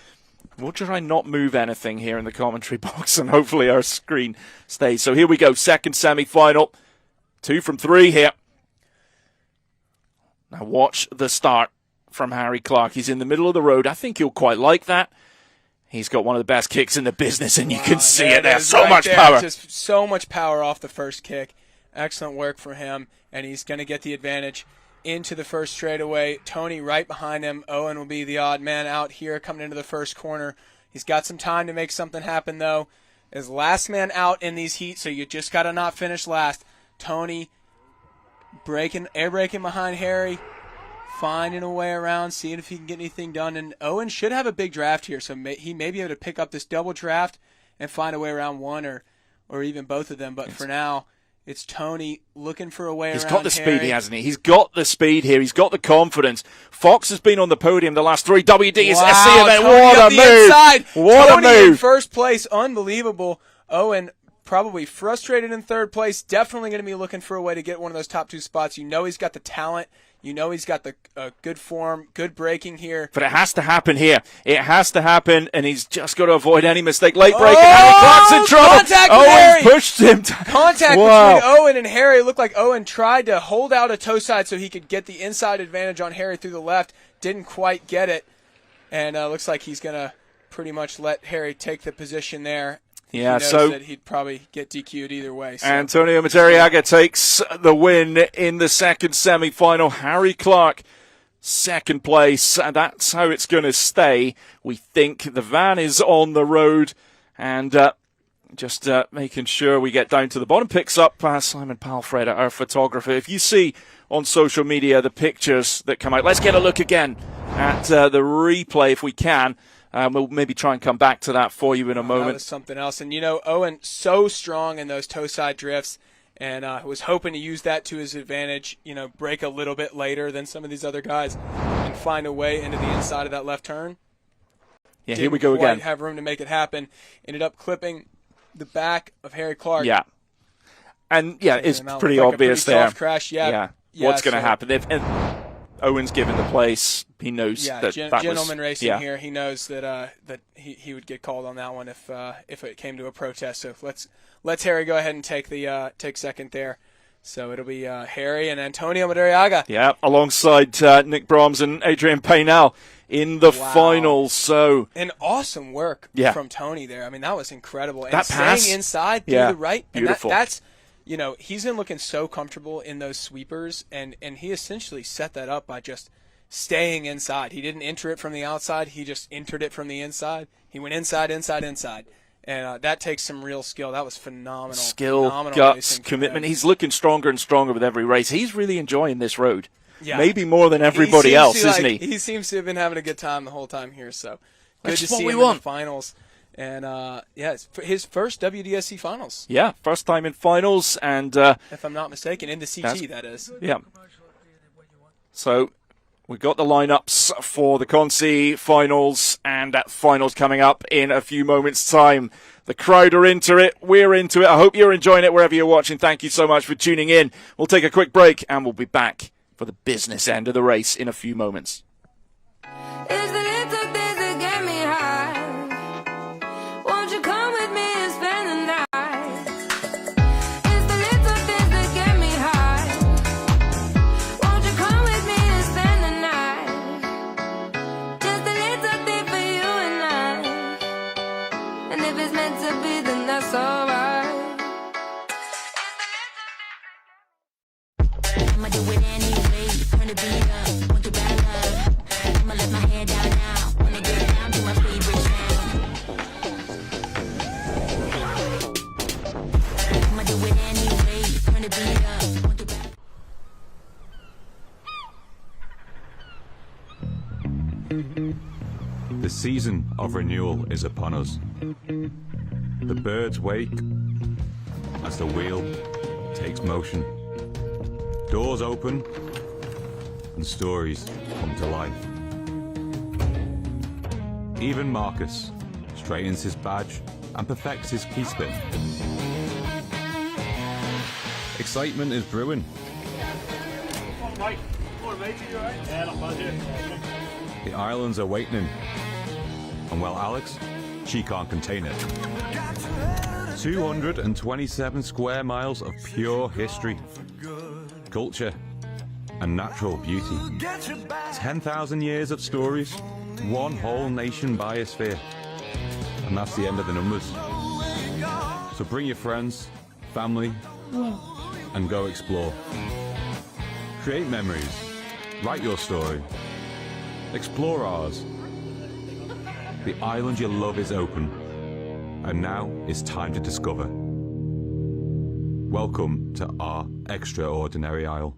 We'll try and not move anything here in the commentary box, and hopefully our screen stays. So here we go, second semi-final. 2 from 3 here. Now watch the start from Harry Clark. He's in the middle of the road. I think you'll quite like that. He's got one of the best kicks in the business, and you can see it there. So much power. Just so much power off the first kick. Excellent work for him, and he's going to get the advantage into the first straightaway. Tony right behind him. Owen will be the odd man out here coming into the first corner. He's got some time to make something happen, though. As last man out in these heats, so you just got to not finish last. Tony air braking behind Harry, finding a way around, seeing if he can get anything done. And Owen should have a big draft here, so he may be able to pick up this double draft and find a way around one or even both of them. But for now, it's Tony looking for a way around. He's got the Harry. speed, hasn't he? He's got the speed here. He's got the confidence. Fox has been on the podium the last 3 WDSC events. What a move! Inside. What Tony a move! In first place, unbelievable. Owen probably frustrated in third place. Definitely going to be looking for a way to get one of those top 2 spots. He's got the talent. He's got the good form, good braking here. But it has to happen here. It has to happen, and he's just got to avoid any mistake. Late braking. Harry Clark's in trouble. Contact with Harry. Pushed him. Contact between Owen and Harry. It looked like Owen tried to hold out a toe side so he could get the inside advantage on Harry through the left. Didn't quite get it. And looks like he's going to pretty much let Harry take the position there. Yeah, he knows so that he'd probably get DQ'd either way. So. Antonio Madariaga takes the win in the second semi-final. Harry Clark, second place, and that's how it's going to stay. We think the van is on the road, and just making sure we get down to the bottom. Picks up Simon Palfreda, our photographer. If you see on social media the pictures that come out, let's get a look again at the replay if we can. We'll maybe try and come back to that for you in a moment. That was something else. And, Owen so strong in those toe side drifts, and was hoping to use that to his advantage, break a little bit later than some of these other guys and find a way into the inside of that left turn. Yeah, didn't here we go quite again. have room to make it happen. Ended up clipping the back of Harry Clark. Yeah. And, yeah, it's And that pretty looked like obvious a pretty there. soft crash. Yeah. What's going to so- happen? And Owen's given the place. He knows that gentleman was, racing here. He knows that that he would get called on that one if it came to a protest. So let's Harry go ahead and take second there. So it'll be Harry and Antonio Madariaga. Yeah, alongside Nick Brahms and Adrian Paynell in the finals. So and awesome work Yeah. from Tony there. I mean, that was incredible. And That pass? staying inside through Yeah, the right. beautiful. And that's he's been looking so comfortable in those sweepers, and he essentially set that up by just staying inside. He didn't enter it from the outside. He just entered it from the inside. He went inside. And that takes some real skill. That was phenomenal. Phenomenal guts, racing. commitment. He's looking stronger and stronger with every race. He's really enjoying this road. Yeah. Maybe more than everybody else, isn't he? He seems to have been having a good time the whole time here. So good That's to what see we him in want. the finals. And it's his first WDSC finals, Yeah, first time in finals. And, if I'm not mistaken, in the CT, that is. yeah. So we've got the lineups for the Consi finals and that finals coming up in a few moments' time. The crowd are into it. We're into it. I hope you're enjoying it wherever you're watching. Thank you so much for tuning in. We'll take a quick break and we'll be back for the business end of the race in a few moments. It's the little things that get me high. Won't you come with me and spend the night? It's the little things that get me high. Won't you come with me and spend the night? Just a little thing for you and I. And if it's meant to be, then that's alright. I'ma do it anyway. Turn the beat up, want your bad love. I'ma let my hair down now. Wanna get down to my favorite sound. I'ma do it anyway. Turn the beat up, want your bad. The season of renewal is upon us. The birds wake as the wheel takes motion. Doors open and stories come to life. Even Marcus straightens his badge and perfects his key spin. Excitement is brewing. The island's awakening. And well, Alex, she can't contain it. 227 square miles of pure history, culture, and natural beauty. 10,000 years of stories, one whole nation biosphere. And that's the end of the numbers. So bring your friends, family, and go explore. Create memories, write your story, explore ours. The island you love is open, and now it's time to discover. Welcome to our extraordinary isle.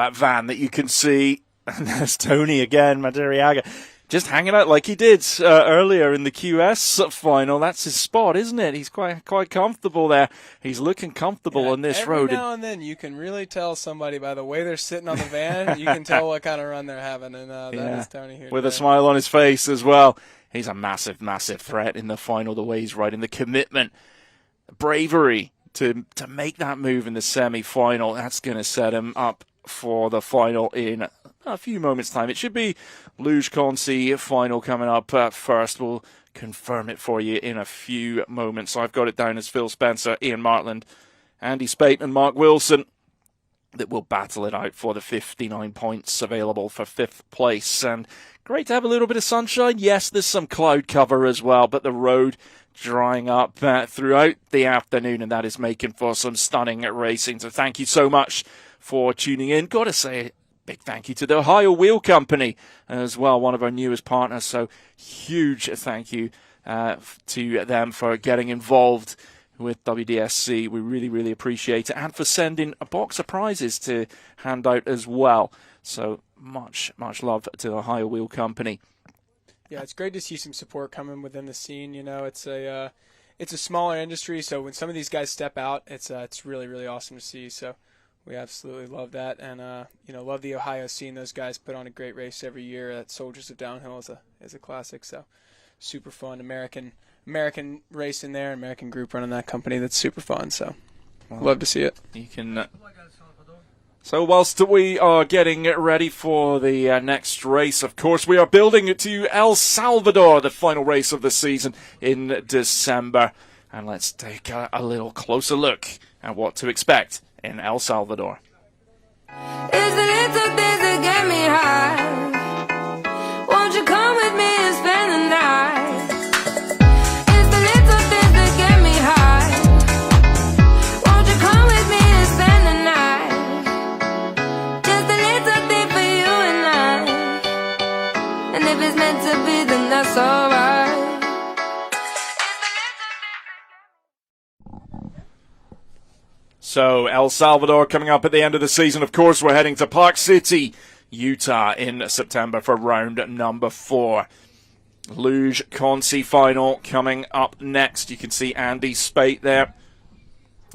that van that you can see. And there's Tony again, Madariaga, just hanging out like he did earlier in the QS final. That's his spot, isn't it? He's quite comfortable there. He's looking comfortable on this road. Every now and then you can really tell somebody by the way they're sitting on the van. You can tell what kind of run they're having, and that is Tony here with today. a smile on his face as well. He's a massive, massive threat in the final, the way he's riding, the commitment, bravery to make that move in the semi-final. That's going to set him up for the final in a few moments' time. It should be Luge Consi final coming up first. We'll confirm it for you in a few moments. I've got it down as Phil Spencer, Ian Martland, Andy Spate and Mark Wilson that will battle it out for the 59 points available for 5th place. And great to have a little bit of sunshine. Yes, there's some cloud cover as well, but the road drying up throughout the afternoon, and that is making for some stunning racing. So thank you so much for tuning in. Got to say a big thank you to the Ohio Wheel Company as well, one of our newest partners. So huge thank you to them for getting involved with WDSC. We really, really appreciate it, and for sending a box of prizes to hand out as well. So much love to Ohio Wheel Company. Yeah, it's great to see some support coming within the scene. You know, it's a smaller industry, so when some of these guys step out, it's really, really awesome to see. So we absolutely love that, and love the Ohio scene. Those guys put on a great race every year. That Soldiers of Downhill is a classic. So super fun American race in there, American group running that company. That's super fun. So love to see it. You can. So whilst we are getting ready for the next race, of course, we are building to El Salvador, the final race of the season in December. And let's take a little closer look at what to expect in El Salvador. It's the little things that get me high. Won't you come with me and spend the night? It's the little things that get me high. Won't you come with me and spend the night? Just a little thing for you and I. And if it's meant to be, then that's alright. So El Salvador coming up at the end of the season. Of course, we're heading to Park City, Utah in September for round number 4. Luge Consi final coming up next. You can see Andy Spate there.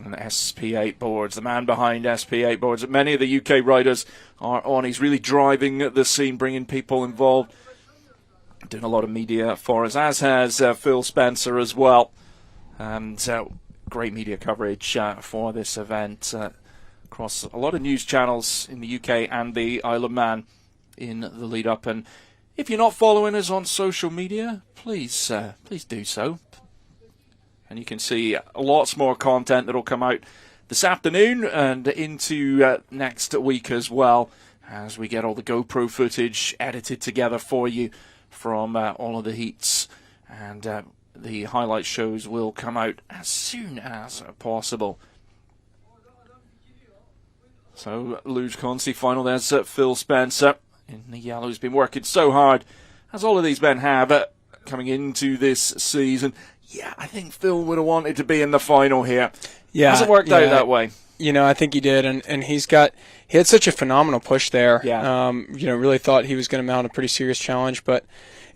And the SP8 boards, the man behind SP8 boards that many of the UK riders are on. He's really driving the scene, bringing people involved. Doing a lot of media for us, as has Phil Spencer as well. And great media coverage for this event across a lot of news channels in the UK and the Isle of Man in the lead up. And if you're not following us on social media, please do so. And you can see lots more content that will come out this afternoon and into next week as well, as we get all the GoPro footage edited together for you from all of the heats. And the highlight shows will come out as soon as possible. So, Luge Consi final, there's Phil Spencer in the yellow, who's been working so hard, as all of these men have, coming into this season. Yeah, I think Phil would have wanted to be in the final here. Yeah, hasn't worked out that way. You know, I think he did, and he had such a phenomenal push there. Yeah. Really thought he was going to mount a pretty serious challenge, but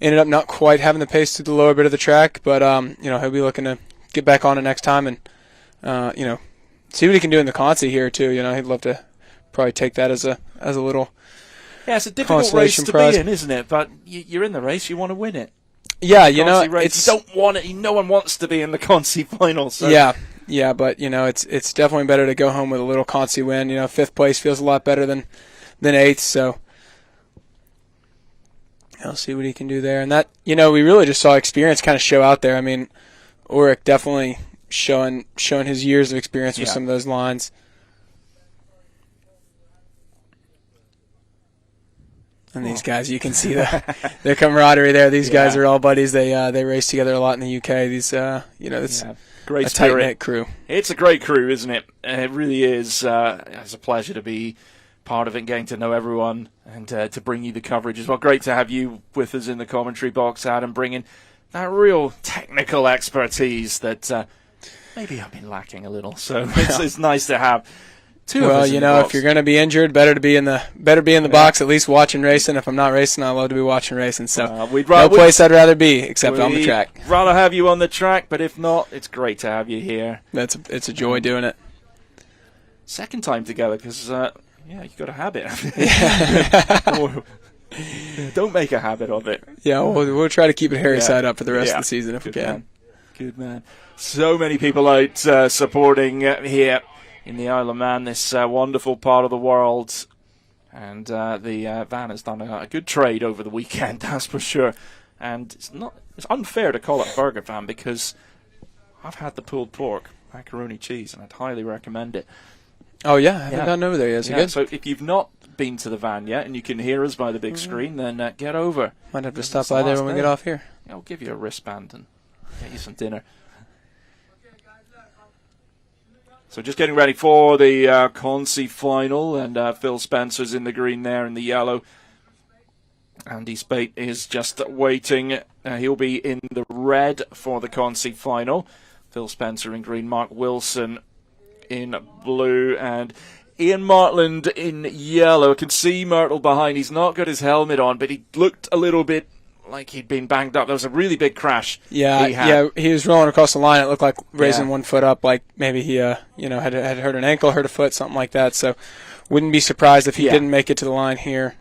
ended up not quite having the pace to the lower bit of the track. But he'll be looking to get back on it next time, and see what he can do in the Consi here too. You know, he'd love to probably take that as a little. Yeah, it's a difficult race to be in, isn't it? But you're in the race, you want to win it. Yeah, you don't want it. No one wants to be in the Consi final. So. Yeah, but it's definitely better to go home with a little Consi win. 5th place feels a lot better than 8th. So I'll see what he can do there. And that we really just saw experience kind of show out there. I mean, Ulrich definitely showing his years of experience with some of those lines. And these guys, you can see their camaraderie there. These guys are all buddies. They race together a lot in the UK. These it's great a tight-knit crew. It's a great crew, isn't it? It really is. It's a pleasure to be part of it and getting to know everyone and to bring you the coverage as well. Great to have you with us in the commentary box, Adam, bringing that real technical expertise that maybe I've been lacking a little. So it's nice to have. Two of Well, us in you the know, box. if you're going to be injured, better be in the box, at least watching racing. If I'm not racing, I love to be watching racing. So no place I'd rather be except on the track. We'd rather have you on the track, but if not, it's great to have you here. It's a joy doing it. Second time together, because you've got a habit. Don't make a habit of it. Yeah, we'll try to keep it hairy side up for the rest of the season if we can. Man. Good man. So many people out supporting here in the Isle of Man, this wonderful part of the world. And the van has done a good trade over the weekend, that's for sure. And it's unfair to call it burger van because I've had the pulled pork, macaroni cheese, and I'd highly recommend it. Oh, yeah, I haven't gotten over there yet. Is it good? So if you've not been to the van yet and you can hear us by the big screen, then get over. Might have to stop by there when we get off here. I'll give you a wristband and get you some dinner. So just getting ready for the Consi final, and Phil Spencer's in the green there in the yellow. Andy Spate is just waiting. He'll be in the red for the Consi final. Phil Spencer in green, Mark Wilson in blue, and Ian Martland in yellow. I can see Myrtle behind. He's not got his helmet on, but he looked a little bit like he'd been banged up. There was a really big crash. Yeah, he was rolling across the line. It looked like raising one foot up, like maybe he had hurt an ankle, hurt a foot, something like that. So wouldn't be surprised if he didn't make it to the line here.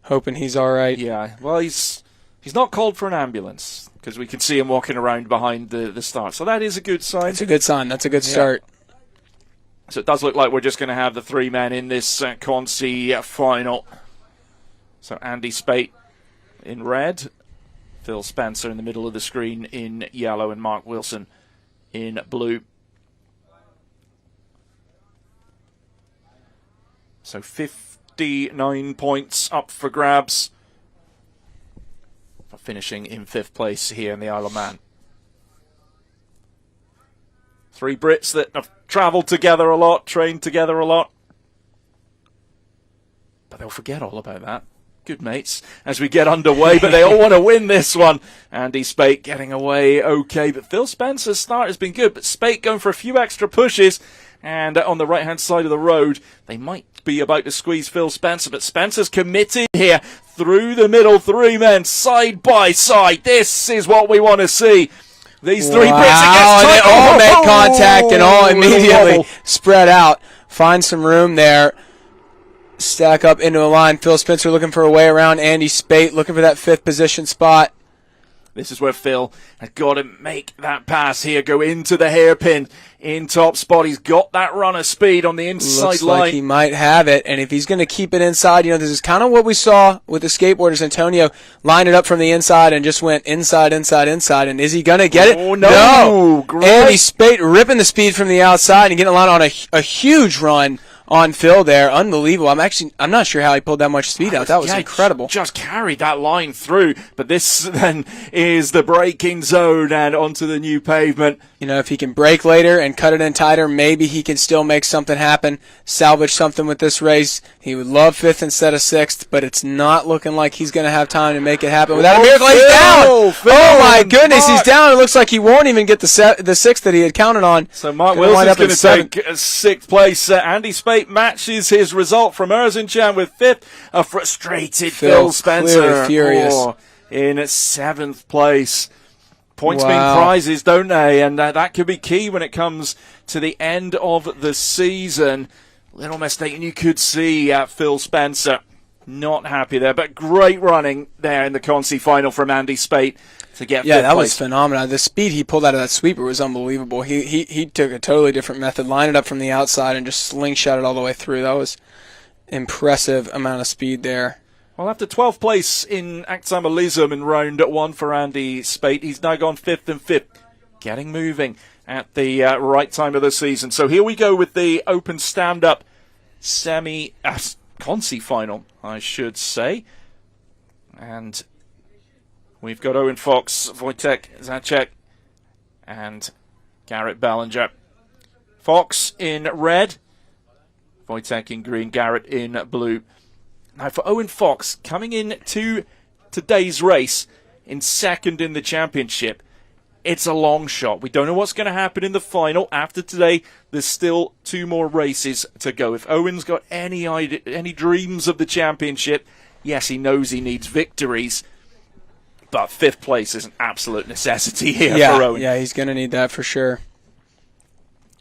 Hoping he's all right. Yeah, well, he's not called for an ambulance because we can see him walking around behind the start. So that is a good sign. That's a good sign. That's a good start. So it does look like we're just going to have the three men in this Consi final. So Andy Spate in red, Phil Spencer in the middle of the screen in yellow, and Mark Wilson in blue. So 59 points up for grabs for finishing in 5th place here in the Isle of Man. 3 Brits that have travelled together a lot, trained together a lot. But they'll forget all about that. Good mates as we get underway, but they all want to win this one. Andy Spate getting away okay, but Phil Spencer's start has been good, but Spate going for a few extra pushes, and on the right-hand side of the road, they might be about to squeeze Phil Spencer, but Spencer's committed here through the middle, 3 men side by side. This is what we want to see. These 3 Brits against and they all make contact and all immediately spread out. Find some room there. Stack up into a line. Phil Spencer looking for a way around Andy Spate, looking for that 5th position spot. This is where Phil has got to make that pass here, go into the hairpin in top spot. He's got that runner speed on the inside Looks line. like he might have it, and if he's going to keep it inside, this is kind of what we saw with the skateboarders. Antonio lined it up from the inside and just went inside, inside, inside, and is he going to get it? Oh, no. Andy Spate ripping the speed from the outside and getting a line on a huge run on Phil there. Unbelievable. I'm not sure how he pulled that much speed out. That was incredible. Just carried that line through. But this then is the braking zone and onto the new pavement. If he can brake later and cut it in tighter, maybe he can still make something happen, salvage something with this race. He would love 5th instead of 6th, but it's not looking like he's going to have time to make it happen. Without a miracle, he's down! Oh my goodness, he's down. It looks like he won't even get the 6th that he had counted on. So Mark Wilson's going to take 6th place. Andy Spate matches his result from Erzincan with 5th. A frustrated Phil Spencer furious. In 7th place. Points mean prizes, don't they? And that could be key when it comes to the end of the season. Little mistake, and you could see Phil Spencer not happy there, but great running there in the Consi final from Andy Spate to get 5th that place. was phenomenal. The speed he pulled out of that sweeper was unbelievable. He took a totally different method, lined it up from the outside and just slingshot it all the way through. That was impressive amount of speed there. Well, after 12th place in Axamalism in round 1 for Andy Spate, he's now gone 5th and 5th, getting moving at the right time of the season. So here we go with the open stand-up Consi final, I should say. And we've got Owen Fox, Wojtek Zacek, and Garrett Ballinger. Fox in red, Wojtek in green, Garrett in blue. Now for Owen Fox, coming in to today's race in 2nd in the championship, it's a long shot. We don't know what's going to happen in the final. After today, there's still 2 more races to go. If Owen's got any dreams of the championship, yes, he knows he needs victories, but 5th place is an absolute necessity here for Owen. Yeah, he's going to need that for sure.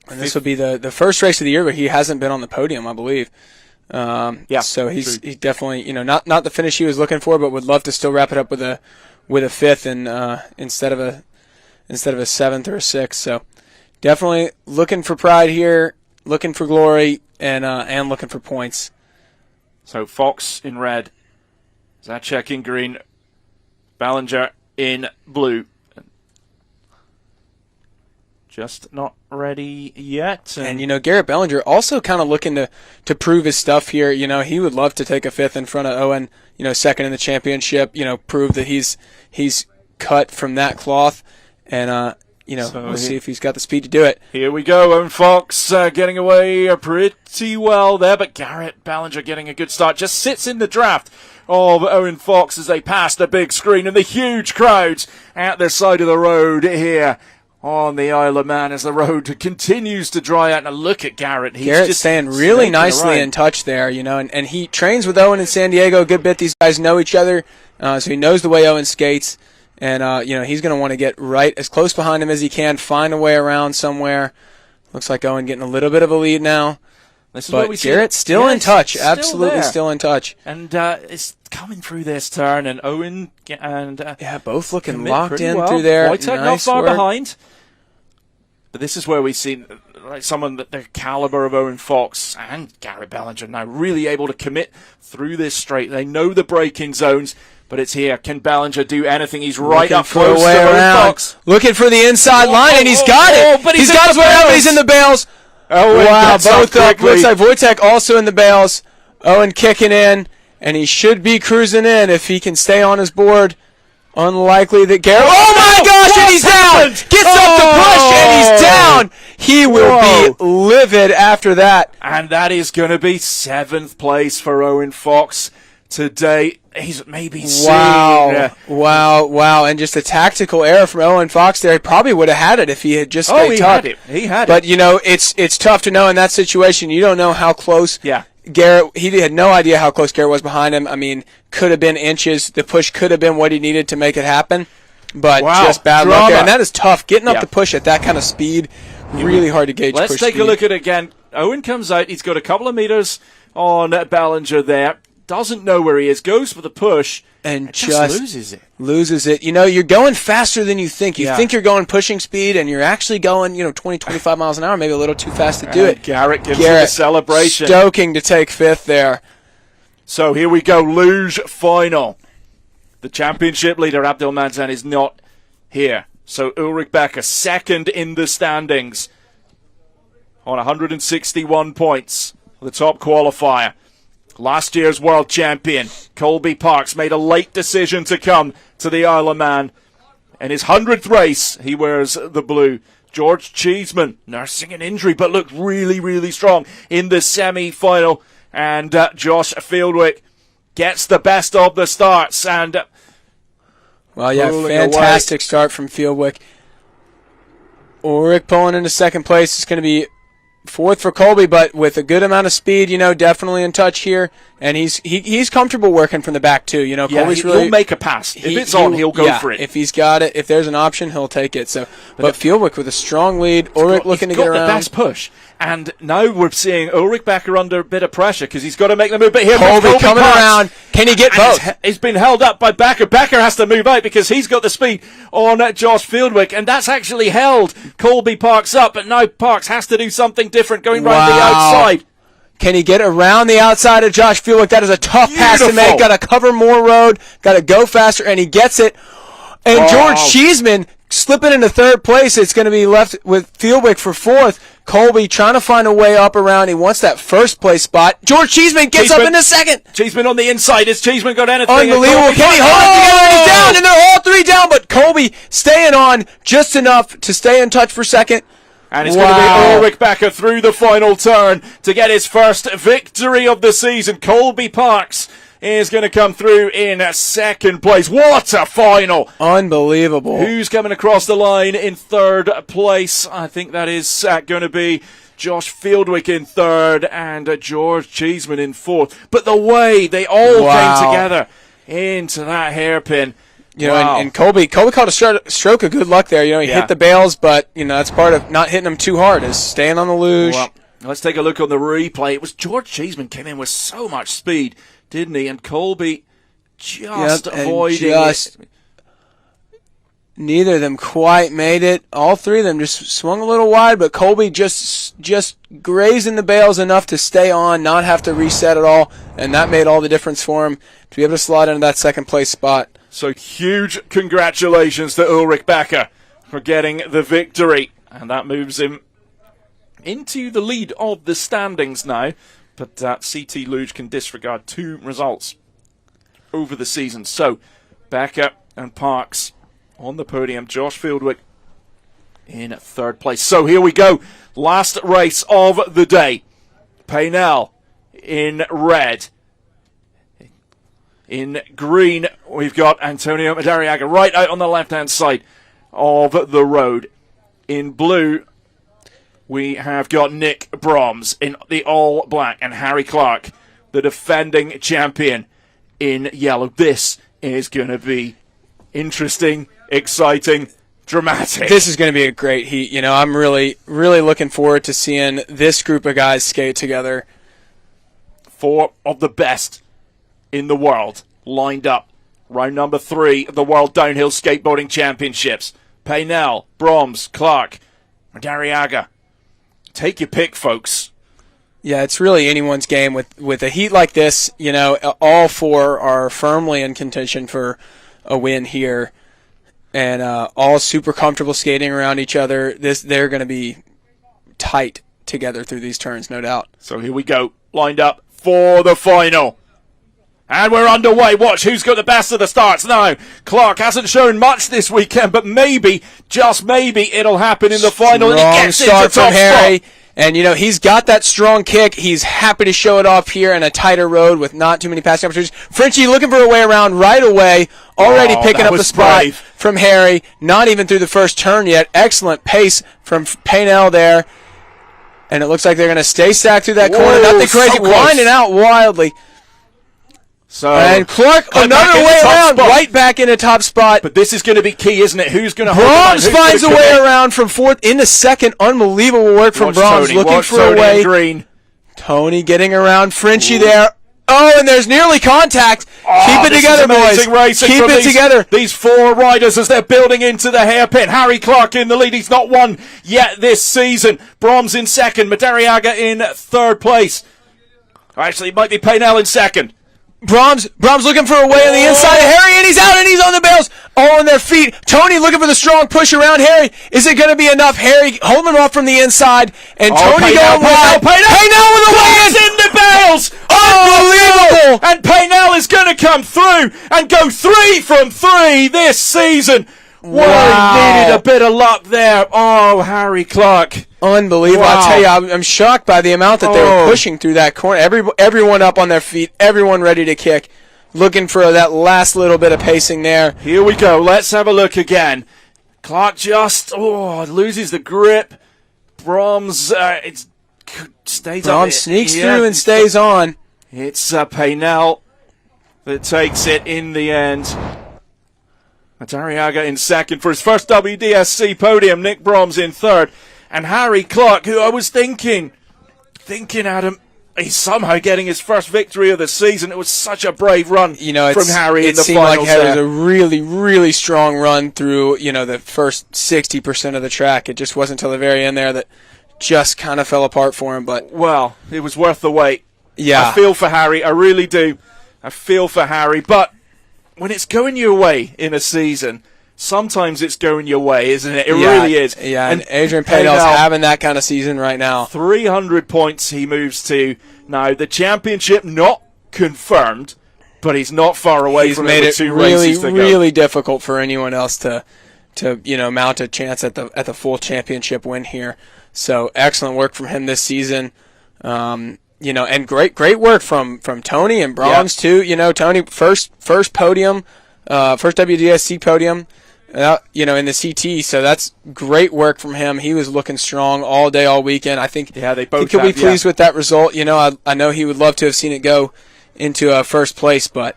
And this will be the first race of the year where he hasn't been on the podium, I believe. So he's definitely, not the finish he was looking for, but would love to still wrap it up with a 5th and instead of a 7th or a 6th. So definitely looking for pride here, looking for glory, and looking for points. So Fox in red, Zacek in green, Ballinger in blue. Just not ready yet. And Garrett Bellinger also kind of looking to prove his stuff here. He would love to take a 5th in front of Owen, 2nd in the championship, prove that he's cut from that cloth. And, we'll see if he's got the speed to do it. Here we go. Owen Fox getting away pretty well there, but Garrett Ballinger getting a good start. Just sits in the draft of Owen Fox as they pass the big screen and the huge crowds at the side of the road here on the Isle of Man as the road continues to dry out. Now look at Garrett. He's Garrett's just staying really nicely in touch there, and he trains with Owen in San Diego a good bit. These guys know each other, so he knows the way Owen skates. And, he's going to want to get right as close behind him as he can, find a way around somewhere. Looks like Owen getting a little bit of a lead now. This is but what we Garrett's see. still in touch, absolutely still in touch. And it's coming through this turn, and Owen and both looking commit locked in well. through there. Wojtek not Nice far work. behind. But this is where we see someone that the caliber of Owen Fox and Garrett Bellinger now really able to commit through this straight. They know the braking zones, but it's here. Can Bellinger do anything? He's right up close to Owen Fox. Looking for the inside line, and he's got it. But he's got his way out. He's in the bales. Owen wow, gets both up. quickly. Looks like Wojtek also in the bales. Owen kicking in, and he should be cruising in if he can stay on his board. Unlikely that Garrett. Oh my gosh! And he's down. Gets up the push, and he's down. He will be livid after that. And that is going to be 7th place for Owen Fox today. He's maybe wow, and just a tactical error from Owen Fox there. He probably would have had it if he had just stayed tough. He had it. But it's tough to know in that situation. You don't know how close. Yeah. Garrett, he had no idea how close Garrett was behind him. I mean, could have been inches. The push could have been what he needed to make it happen. But just bad luck there. And that is tough. Getting up the push at that kind of speed, really hard to gauge push Let's take speed. a look at it again. Owen comes out. He's got a couple of meters on Ballinger there. Doesn't know where he is. Goes for the push. And just loses it. Loses it. You're going faster than you think. You think you're going pushing speed, and you're actually going, 20, 25 miles an hour, maybe a little too fast to do it. Garrett gives him a celebration. Stoking to take 5th there. So here we go, Luge final. The championship leader, Abdel Manzan, is not here. So Ulrich Becker, 2nd in the standings on 161 points. The top qualifier. Last year's world champion, Colby Parks, made a late decision to come to the Isle of Man. In his 100th race, he wears the blue. George Cheeseman, nursing an injury, but looked really, really strong in the semi-final. And Josh Fieldwick gets the best of the starts. And fantastic start from Fieldwick. Ulrich pulling into 2nd place. It's going to be 4th for Colby, but with a good amount of speed, definitely in touch here. And he's comfortable working from the back, too. Colby's he'll make a pass. If it's on, he'll go for it. If he's got it, if there's an option, he'll take it. So, but Fieldwick with a strong lead. Ulrich looking to get around. He's got the best push. And now we're seeing Ulrich Becker under a bit of pressure because he's got to make the move. But here Colby coming around. Can he get both? He's been held up by Becker. Becker has to move out because he's got the speed on Josh Fieldwick. And that's actually held Colby Parks up. But now Parks has to do something different going round the outside. Can he get around the outside of Josh Fieldwick? That is a tough pass to make. Got to cover more road. Got to go faster. And he gets it. And George Cheeseman slipping into 3rd place. It's going to be left with Fieldwick for 4th. Colby trying to find a way up around. He wants that 1st place spot. George Cheeseman gets up into 2nd. Cheeseman on the inside. Has Cheeseman got anything? Unbelievable. Can he hold it together? And he's down. And they're all 3 down. But Colby staying on just enough to stay in touch for 2nd. And it's going to be Ulrich Becker through the final turn to get his first victory of the season. Colby Parks is going to come through in second place. What a final! Unbelievable. Who's coming across the line in third place? I think that is going to be Josh Fieldwick in third and George Cheeseman in fourth. But the way they all came together into that hairpin. You know, and Colby caught a stroke of good luck there. You know, he hit the bales, but, you know, that's part of not hitting them too hard, is staying on the luge. Well, let's take a look on the replay. It was George Cheeseman came in with so much speed, didn't he? And Colby just avoiding it. Neither of them quite made it. All three of them just swung a little wide, but Colby just grazing the bales enough to stay on, not have to reset at all, and that made all the difference for him to be able to slide into that second place spot. So huge congratulations to Ulrich Becker for getting the victory. And that moves him into the lead of the standings now. But CT Luge can disregard 2 results over the season. So Becker and Parks on the podium. Josh Fieldwick in third place. So here we go. Last race of the day. Paynell in red. In green, we've got Antonio Madariaga right out on the left-hand side of the road. In blue, we have got Nick Brahms in the all-black and Harry Clark, the defending champion, in yellow. This is going to be interesting, exciting, dramatic. This is going to be a great heat. You know, I'm really, really looking forward to seeing this group of guys skate together. 4 of the best in the world lined up. Round number 3 of the World Downhill Skateboarding Championships. Paynell, Brahms, Clark, Madariaga. Take your pick, folks. Yeah, it's really anyone's game. With a heat like this, you know, all 4 are firmly in contention for a win here. And all super comfortable skating around each other. They're going to be tight together through these turns, no doubt. So here we go. Lined up for the final. And we're underway. Watch who's got the best of the starts now. Clark hasn't shown much this weekend, but maybe, just maybe, it'll happen in the final. Strong and he gets start into top from Harry. spot. And, you know, he's got that strong kick. He's happy to show it off here in a tighter road with not too many passing opportunities. Frenchie looking for a way around right away. Already picking up the spot from Harry. Not even through the first turn yet. Excellent pace from Paynell there. And it looks like they're going to stay stacked through that corner. Nothing crazy. Winding out wildly. So, and Clark, another way around, right back in the top spot. But this is going to be key, isn't it? Who's going to hold Brahms finds a way around from fourth into second. Unbelievable work from Brahms, looking for a way. Green. Tony getting around Frenchie there. Oh, and there's nearly contact. Keep it together, boys. Keep it together. These 4 riders as they're building into the hairpin. Harry Clark in the lead. He's not won yet this season. Brahms in second. Madariaga in third place. Actually, it might be Paynell in second. Brahms looking for a way on the inside of Harry, and he's out, and he's on the bales, all on their feet. Tony looking for the strong push around Harry. Is it going to be enough? Harry holding off from the inside, and Tony going wide. Paynell with a way in the bales! Unbelievable! And Paynell is going to come through and go 3 from 3 this season. Wow. He needed a bit of luck there. Oh, Harry Clark. Unbelievable. Wow. I'll tell you, I'm shocked by the amount that they were pushing through that corner. Everyone up on their feet, everyone ready to kick, looking for that last little bit of pacing there. Here we go. Let's have a look again. Clark just loses the grip. Brahms stays Brahms sneaks through and stays on. It's Paynell that takes it in the end. Madariaga in second for his first WDSC podium. Nick Brahms in third. And Harry Clark, who I was thinking, Adam, he's somehow getting his first victory of the season. It was such a brave run from Harry in the finals. It seemed like it was a really, really strong run through, you know, the first 60% of the track. It just wasn't until the very end there that just kind of fell apart for him. But well, it was worth the wait. Yeah. I feel for Harry. I really do. I feel for Harry. But when it's going your way in a season, sometimes it's going your way, isn't it? It really is. Yeah, and Adrian Paynell's having that kind of season right now. 300 points he moves to. Now, the championship not confirmed, but he's not far away from it with 2 races to go. Really difficult for anyone else to mount a chance at the full championship win here. So excellent work from him this season. And great work from Tony and Bronze too. Tony first podium, first WDSC podium, in the CT. So that's great work from him. He was looking strong all day, all weekend. I think they both he'll be pleased with that result. I know he would love to have seen it go into first place, but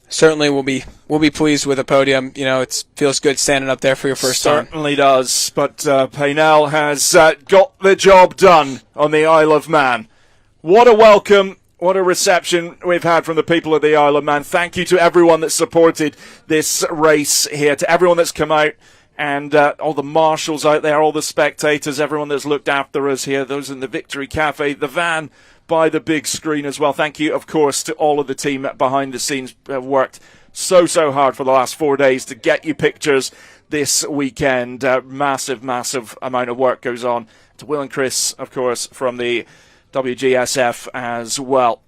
certainly we'll be pleased with a podium. It feels good standing up there for your first time. Certainly does. But Paynell has got the job done on the Isle of Man. What a welcome, what a reception we've had from the people of the Isle of Man. Thank you to everyone that supported this race here, to everyone that's come out, and all the marshals out there, all the spectators, everyone that's looked after us here, those in the Victory Cafe, the van by the big screen as well. Thank you, of course, to all of the team behind the scenes who have worked so hard for the last 4 days to get you pictures this weekend. Massive amount of work goes on. To Will and Chris, of course, from the WGSF as well.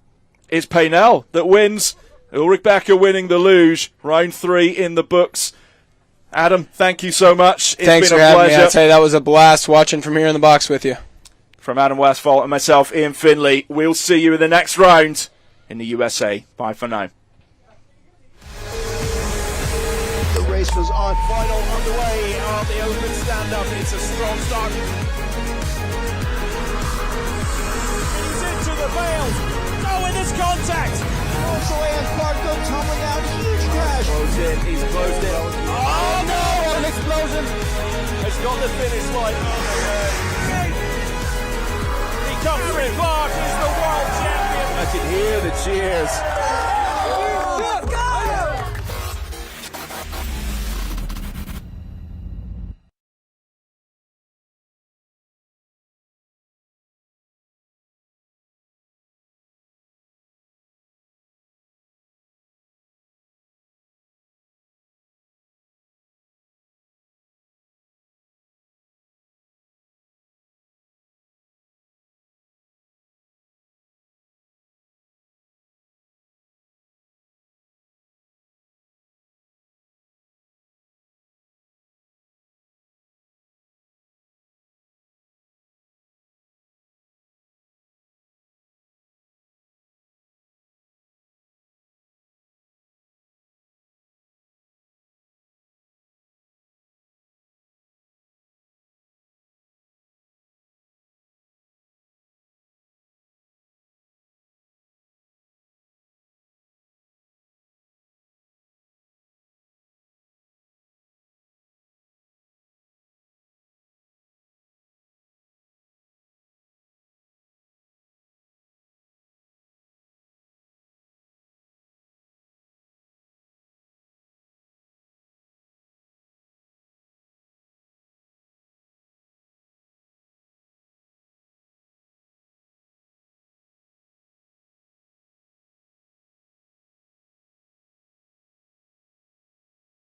It's Paynell that wins. Ulrich Becker winning the Luge. Round 3 in the books. Adam, thank you so much. Thanks been for a having pleasure. me. I'd say that was a blast watching from here in the box with you. From Adam Westphal and myself, Ian Finley, we'll see you in the next round in the USA. Bye for now. The race was on. Final underway on the open stand-up. It's a strong start. He's into the veils. No, and there's contact. Consolation car goes tumbling down. Huge crash. He's closed in. Oh no, what an explosion. Has got the finish line. He comes through. Clark is the world champion. I can hear the cheers.